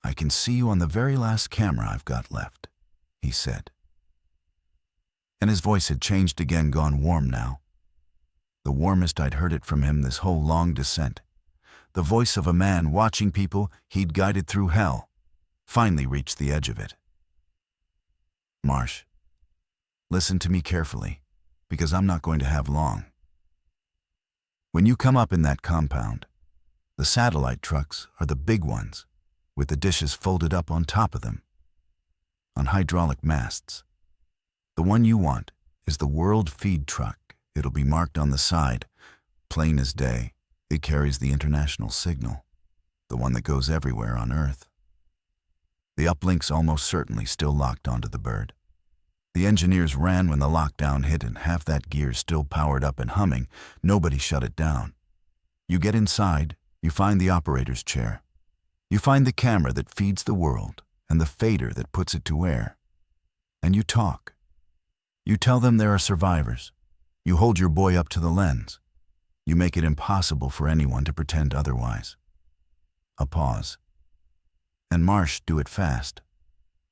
I can see you on the very last camera I've got left," he said. And his voice had changed again, gone warm now. The warmest I'd heard it from him this whole long descent. The voice of a man watching people he'd guided through hell, finally reached the edge of it. "Marsh, listen to me carefully, because I'm not going to have long. When you come up in that compound, the satellite trucks are the big ones, with the dishes folded up on top of them, on hydraulic masts. The one you want is the World Feed Truck. It'll be marked on the side, plain as day. It carries the international signal, the one that goes everywhere on Earth. The uplink's almost certainly still locked onto the bird. The engineers ran when the lockdown hit, and half that gear still powered up and humming. Nobody shut it down. You get inside, you find the operator's chair. You find the camera that feeds the world and the fader that puts it to air. And you talk. You tell them there are survivors. You hold your boy up to the lens. You make it impossible for anyone to pretend otherwise. A pause. And Marsh, do it fast.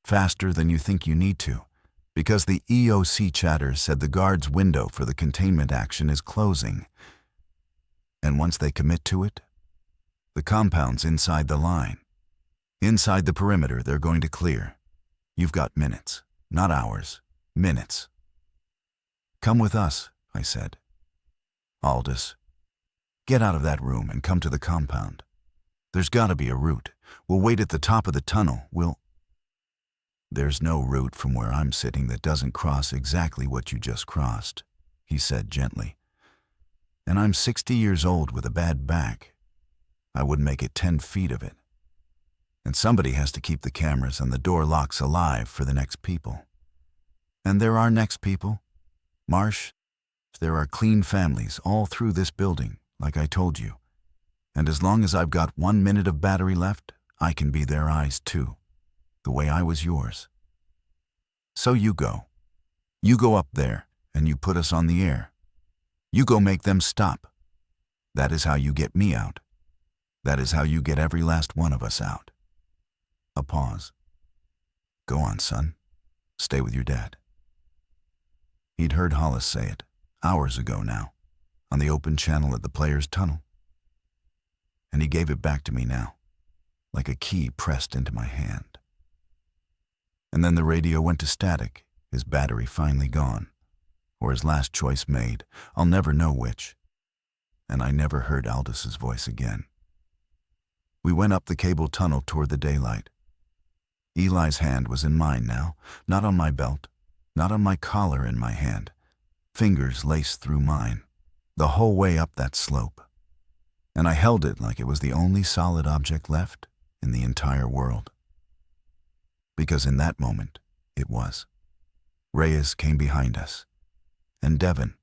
Faster than you think you need to. Because the EOC chatter said the guard's window for the containment action is closing. And once they commit to it, the compound's inside the line. Inside the perimeter they're going to clear. You've got minutes, not hours, minutes. "Come with us," I said. "Aldous, Get out of that room and come to the compound. There's gotta be a route. We'll wait at the top of the tunnel. There's no route from where I'm sitting that doesn't cross exactly what you just crossed, he said gently. And I'm 60 years old with a bad back. I wouldn't make it 10 feet of it. And somebody has to keep the cameras and the door locks alive for the next people. And there are next people. Marsh, there are clean families all through this building, like I told you. And as long as I've got 1 minute of battery left, I can be their eyes too, the way I was yours. So you go. You go up there, and you put us on the air. You go make them stop. That is how you get me out. That is how you get every last one of us out. A pause. Go on, son. Stay with your dad. He'd heard Hollis say it, hours ago now, on the open channel at the players' tunnel. And he gave it back to me now, like a key pressed into my hand. And then the radio went to static, his battery finally gone, or his last choice made, I'll never know which. And I never heard Aldous' voice again. We went up the cable tunnel toward the daylight. Eli's hand was in mine now, not on my belt, not on my collar in my hand, fingers laced through mine, the whole way up that slope. And I held it like it was the only solid object left in the entire world. Because in that moment, it was. Reyes came behind us, and Devon,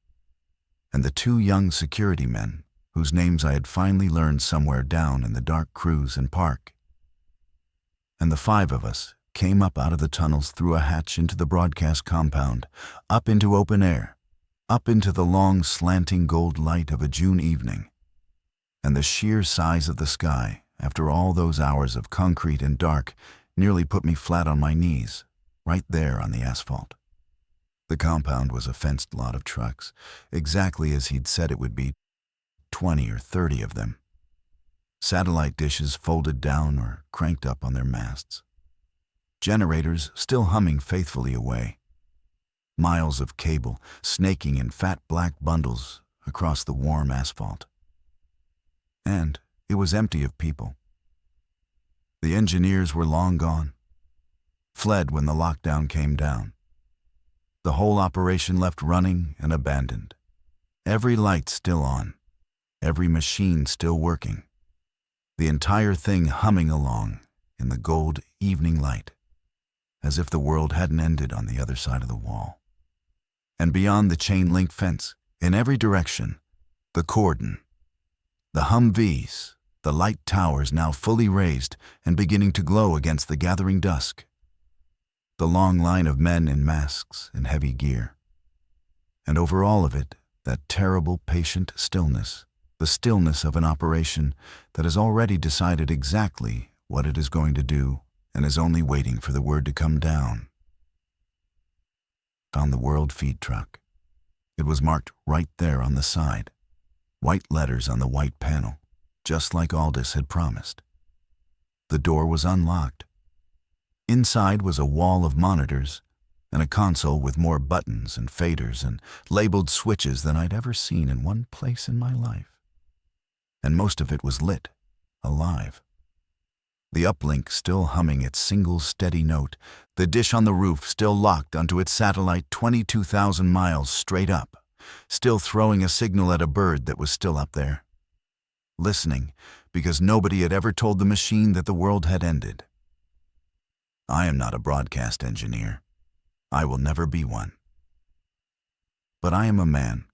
and the 2 young security men whose names I had finally learned somewhere down in the dark cruise and park. And the 5 of us came up out of the tunnels through a hatch into the broadcast compound, up into open air, up into the long slanting gold light of a June evening. And the sheer size of the sky, after all those hours of concrete and dark, nearly put me flat on my knees, right there on the asphalt. The compound was a fenced lot of trucks, exactly as he'd said it would be, 20 or 30 of them. Satellite dishes folded down or cranked up on their masts. Generators still humming faithfully away. Miles of cable snaking in fat black bundles across the warm asphalt. And it was empty of people. The engineers were long gone, fled when the lockdown came down. The whole operation left running and abandoned. Every light still on, every machine still working. The entire thing humming along in the gold evening light, as if the world hadn't ended on the other side of the wall. And beyond the chain-link fence, in every direction, the cordon, the Humvees, the light towers now fully raised and beginning to glow against the gathering dusk. The long line of men in masks and heavy gear. And over all of it, that terrible patient stillness, the stillness of an operation that has already decided exactly what it is going to do and is only waiting for the word to come down. Found the World feed truck. It was marked right there on the side. White letters on the white panel, just like Aldous had promised. The door was unlocked. Inside was a wall of monitors and a console with more buttons and faders and labeled switches than I'd ever seen in one place in my life. And most of it was lit, alive. The uplink still humming its single steady note, the dish on the roof still locked onto its satellite 22,000 miles straight up, still throwing a signal at a bird that was still up there. Listening, because nobody had ever told the machine that the world had ended. I am not a broadcast engineer. I will never be one. But I am a man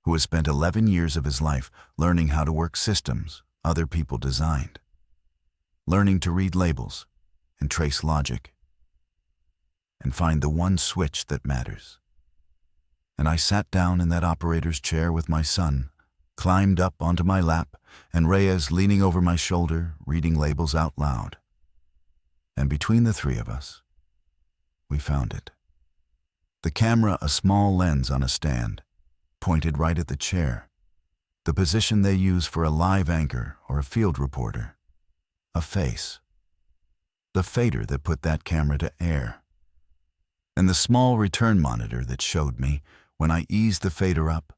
who has spent 11 years of his life learning how to work systems other people designed, learning to read labels and trace logic, and find the one switch that matters. And I sat down in that operator's chair with my son, climbed up onto my lap, and Reyes leaning over my shoulder, reading labels out loud. And between the 3 of us, we found it. The camera, a small lens on a stand, pointed right at the chair, the position they use for a live anchor or a field reporter. A face. The fader that put that camera to air. And the small return monitor that showed me, when I eased the fader up,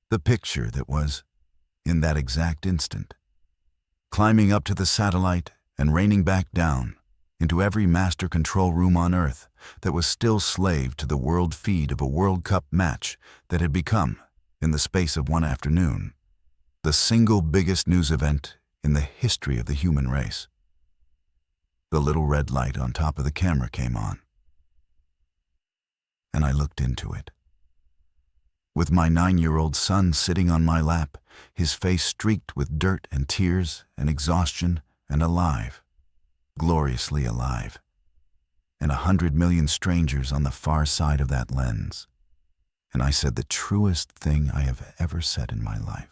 the picture that was in that exact instant, climbing up to the satellite and raining back down into every master control room on Earth that was still slave to the world feed of a World Cup match that had become, in the space of one afternoon, the single biggest news event in the history of the human race. The little red light on top of the camera came on, and I looked into it. With my 9-year-old son sitting on my lap, his face streaked with dirt and tears and exhaustion, and alive, gloriously alive, and 100 million strangers on the far side of that lens. And I said the truest thing I have ever said in my life.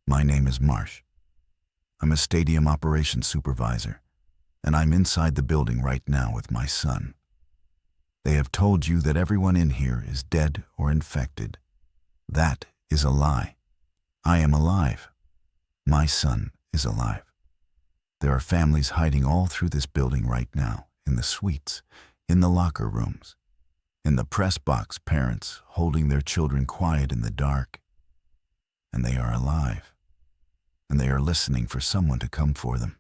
My name is Marsh. I'm a stadium operations supervisor, and I'm inside the building right now with my son. They have told you that everyone in here is dead or infected. That is a lie. I am alive. My son is alive. There are families hiding all through this building right now, in the suites, in the locker rooms, in the press box, parents holding their children quiet in the dark. And they are alive, and they are listening for someone to come for them.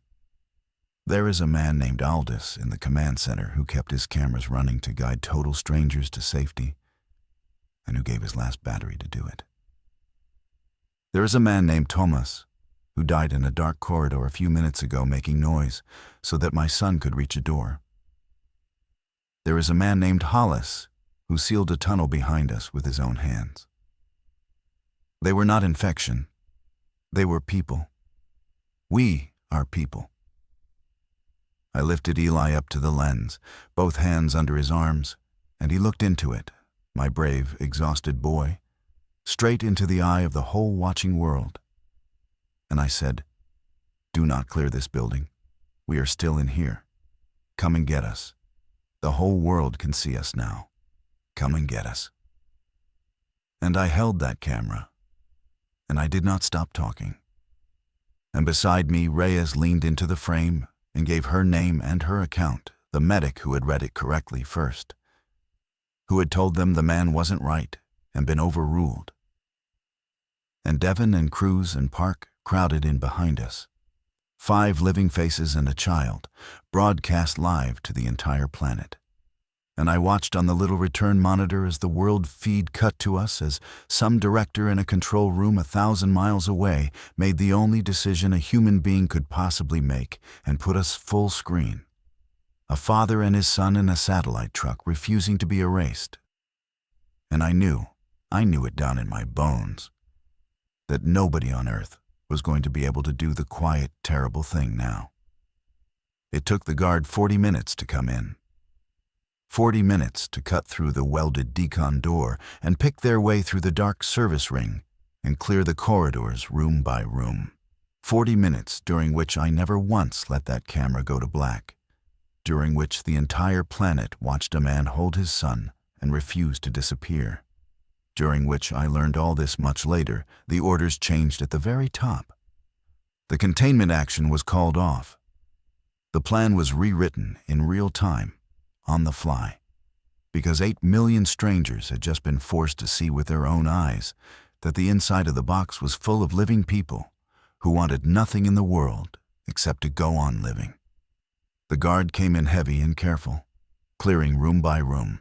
There is a man named Aldous in the command center who kept his cameras running to guide total strangers to safety, and who gave his last battery to do it. There is a man named Tomas who died in a dark corridor a few minutes ago making noise so that my son could reach a door. There is a man named Hollis who sealed a tunnel behind us with his own hands. They were not infection. They were people. We are people. I lifted Eli up to the lens, both hands under his arms, and he looked into it, my brave, exhausted boy, straight into the eye of the whole watching world. And I said, "Do not clear this building. We are still in here. Come and get us. The whole world can see us now. Come and get us." And I held that camera, and I did not stop talking. And beside me, Reyes leaned into the frame and gave her name and her account, the medic who had read it correctly first, who had told them the man wasn't right and been overruled. And Devon and Cruz and Park crowded in behind us. 5 living faces and a child, broadcast live to the entire planet. And I watched on the little return monitor as the world feed cut to us as some director in a control room 1,000 miles away made the only decision a human being could possibly make and put us full screen. A father and his son in a satellite truck refusing to be erased. And I knew it down in my bones, that nobody on Earth was going to be able to do the quiet, terrible thing now. It took the guard 40 minutes to come in. 40 minutes to cut through the welded decon door and pick their way through the dark service ring and clear the corridors room by room. 40 minutes during which I never once let that camera go to black, during which the entire planet watched a man hold his son and refuse to disappear, during which I learned all this much later. The orders changed at the very top. The containment action was called off. The plan was rewritten in real time, on the fly, because 8 million strangers had just been forced to see with their own eyes that the inside of the box was full of living people who wanted nothing in the world except to go on living. The guard came in heavy and careful, clearing room by room,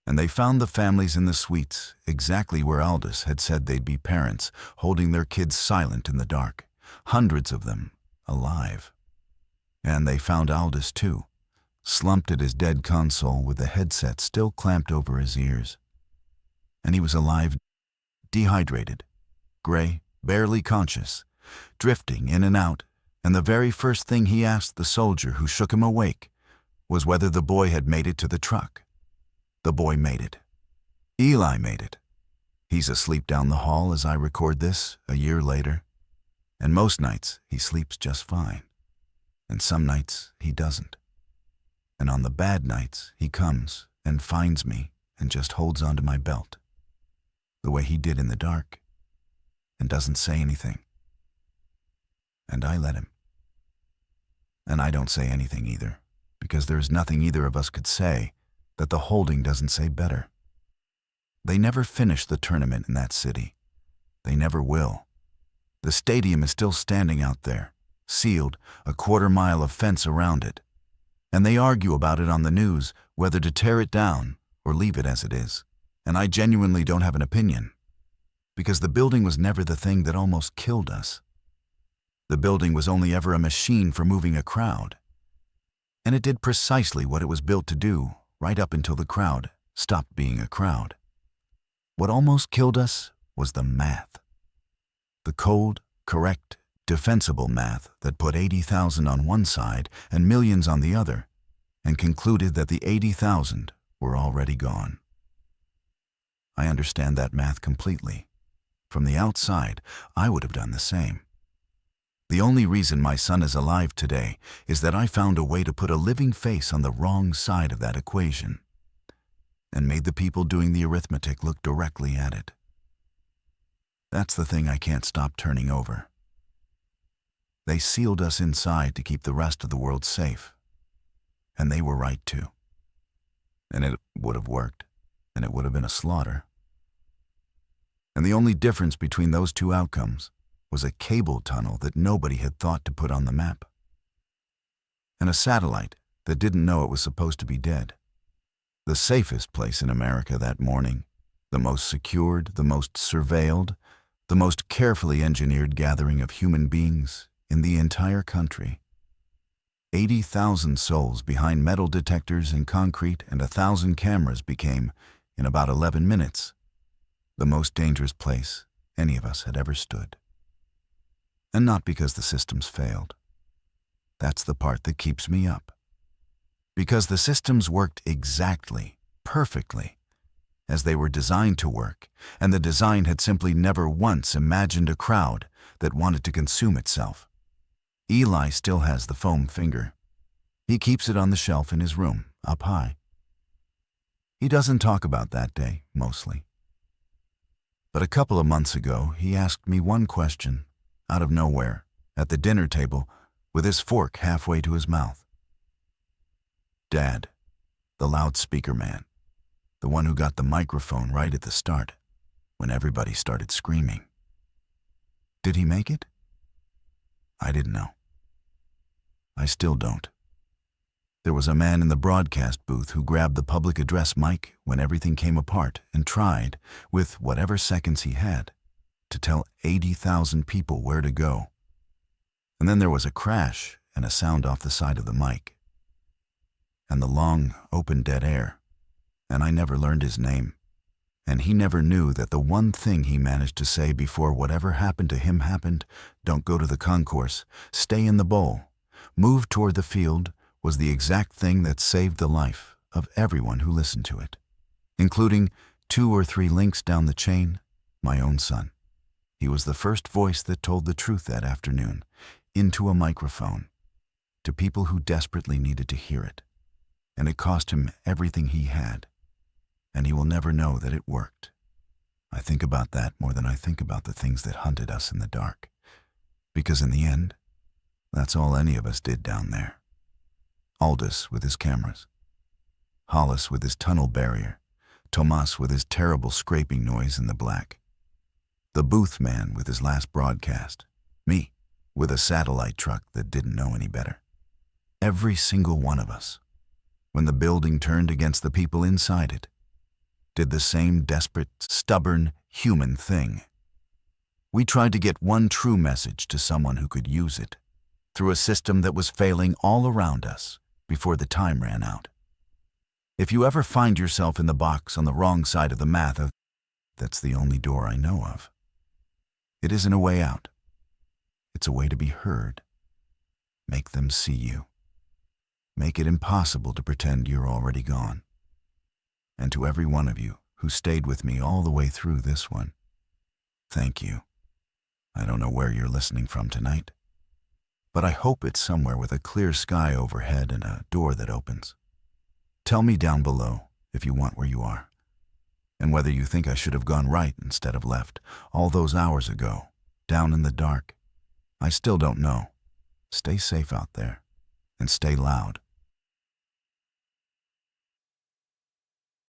and they found the families in the suites exactly where Aldous had said they'd be, parents holding their kids silent in the dark, hundreds of them alive. And they found Aldous too, slumped at his dead console with the headset still clamped over his ears. And he was alive, dehydrated, gray, barely conscious, drifting in and out, and the very first thing he asked the soldier who shook him awake was whether the boy had made it to the truck. The boy made it. Eli made it. He's asleep down the hall as I record this, a year later, and most nights he sleeps just fine, and some nights he doesn't. And on the bad nights, he comes and finds me and just holds onto my belt, the way he did in the dark, and doesn't say anything. And I let him. And I don't say anything either, because there's nothing either of us could say that the holding doesn't say better. They never finished the tournament in that city. They never will. The stadium is still standing out there, sealed, a quarter-mile of fence around it. And they argue about it on the news, whether to tear it down or leave it as it is. And I genuinely don't have an opinion, because the building was never the thing that almost killed us. The building was only ever a machine for moving a crowd. And it did precisely what it was built to do, right up until the crowd stopped being a crowd. What almost killed us was the math. The cold, correct, defensible math that put 80,000 on one side and millions on the other, and concluded that the 80,000 were already gone. I understand that math completely. From the outside, I would have done the same. The only reason my son is alive today is that I found a way to put a living face on the wrong side of that equation, and made the people doing the arithmetic look directly at it. That's the thing I can't stop turning over. They sealed us inside to keep the rest of the world safe. And they were right too. And it would have worked, and it would have been a slaughter. And the only difference between those two outcomes was a cable tunnel that nobody had thought to put on the map. And a satellite that didn't know it was supposed to be dead. The safest place in America that morning, the most secured, the most surveilled, the most carefully engineered gathering of human beings in the entire country. 80,000 souls behind metal detectors and concrete and 1,000 cameras became, in about 11 minutes, the most dangerous place any of us had ever stood. And not because the systems failed. That's the part that keeps me up. Because the systems worked exactly, perfectly, as they were designed to work, and the design had simply never once imagined a crowd that wanted to consume itself. Eli still has the foam finger. He keeps it on the shelf in his room, up high. He doesn't talk about that day, mostly. But a couple of months ago, he asked me one question, out of nowhere, at the dinner table, with his fork halfway to his mouth. Dad, the loudspeaker man, the one who got the microphone right at the start, when everybody started screaming. Did he make it? I didn't know. I still don't. There was a man in the broadcast booth who grabbed the public address mic when everything came apart and tried, with whatever seconds he had, to tell 80,000 people where to go. And then there was a crash and a sound off the side of the mic. And the long, open dead air. And I never learned his name. And he never knew that the one thing he managed to say before whatever happened to him happened, don't go to the concourse, stay in the bowl, move toward the field, was the exact thing that saved the life of everyone who listened to it, including 2 or 3 links down the chain, my own son. He was the first voice that told the truth that afternoon, into a microphone, to people who desperately needed to hear it. And it cost him everything he had. And he will never know that it worked. I think about that more than I think about the things that hunted us in the dark. Because in the end, that's all any of us did down there. Aldous with his cameras. Hollis with his tunnel barrier. Tomas with his terrible scraping noise in the black. The booth man with his last broadcast. Me with a satellite truck that didn't know any better. Every single one of us, when the building turned against the people inside it, did the same desperate, stubborn, human thing. We tried to get one true message to someone who could use it, through a system that was failing all around us before the time ran out. If you ever find yourself in the box on the wrong side of the math, that's the only door I know of. It isn't a way out. It's a way to be heard. Make them see you. Make it impossible to pretend you're already gone. And to every one of you who stayed with me all the way through this one, thank you. I don't know where you're listening from tonight, but I hope it's somewhere with a clear sky overhead and a door that opens. Tell me down below if you want where you are, and whether you think I should have gone right instead of left all those hours ago, down in the dark. I still don't know. Stay safe out there, and stay loud.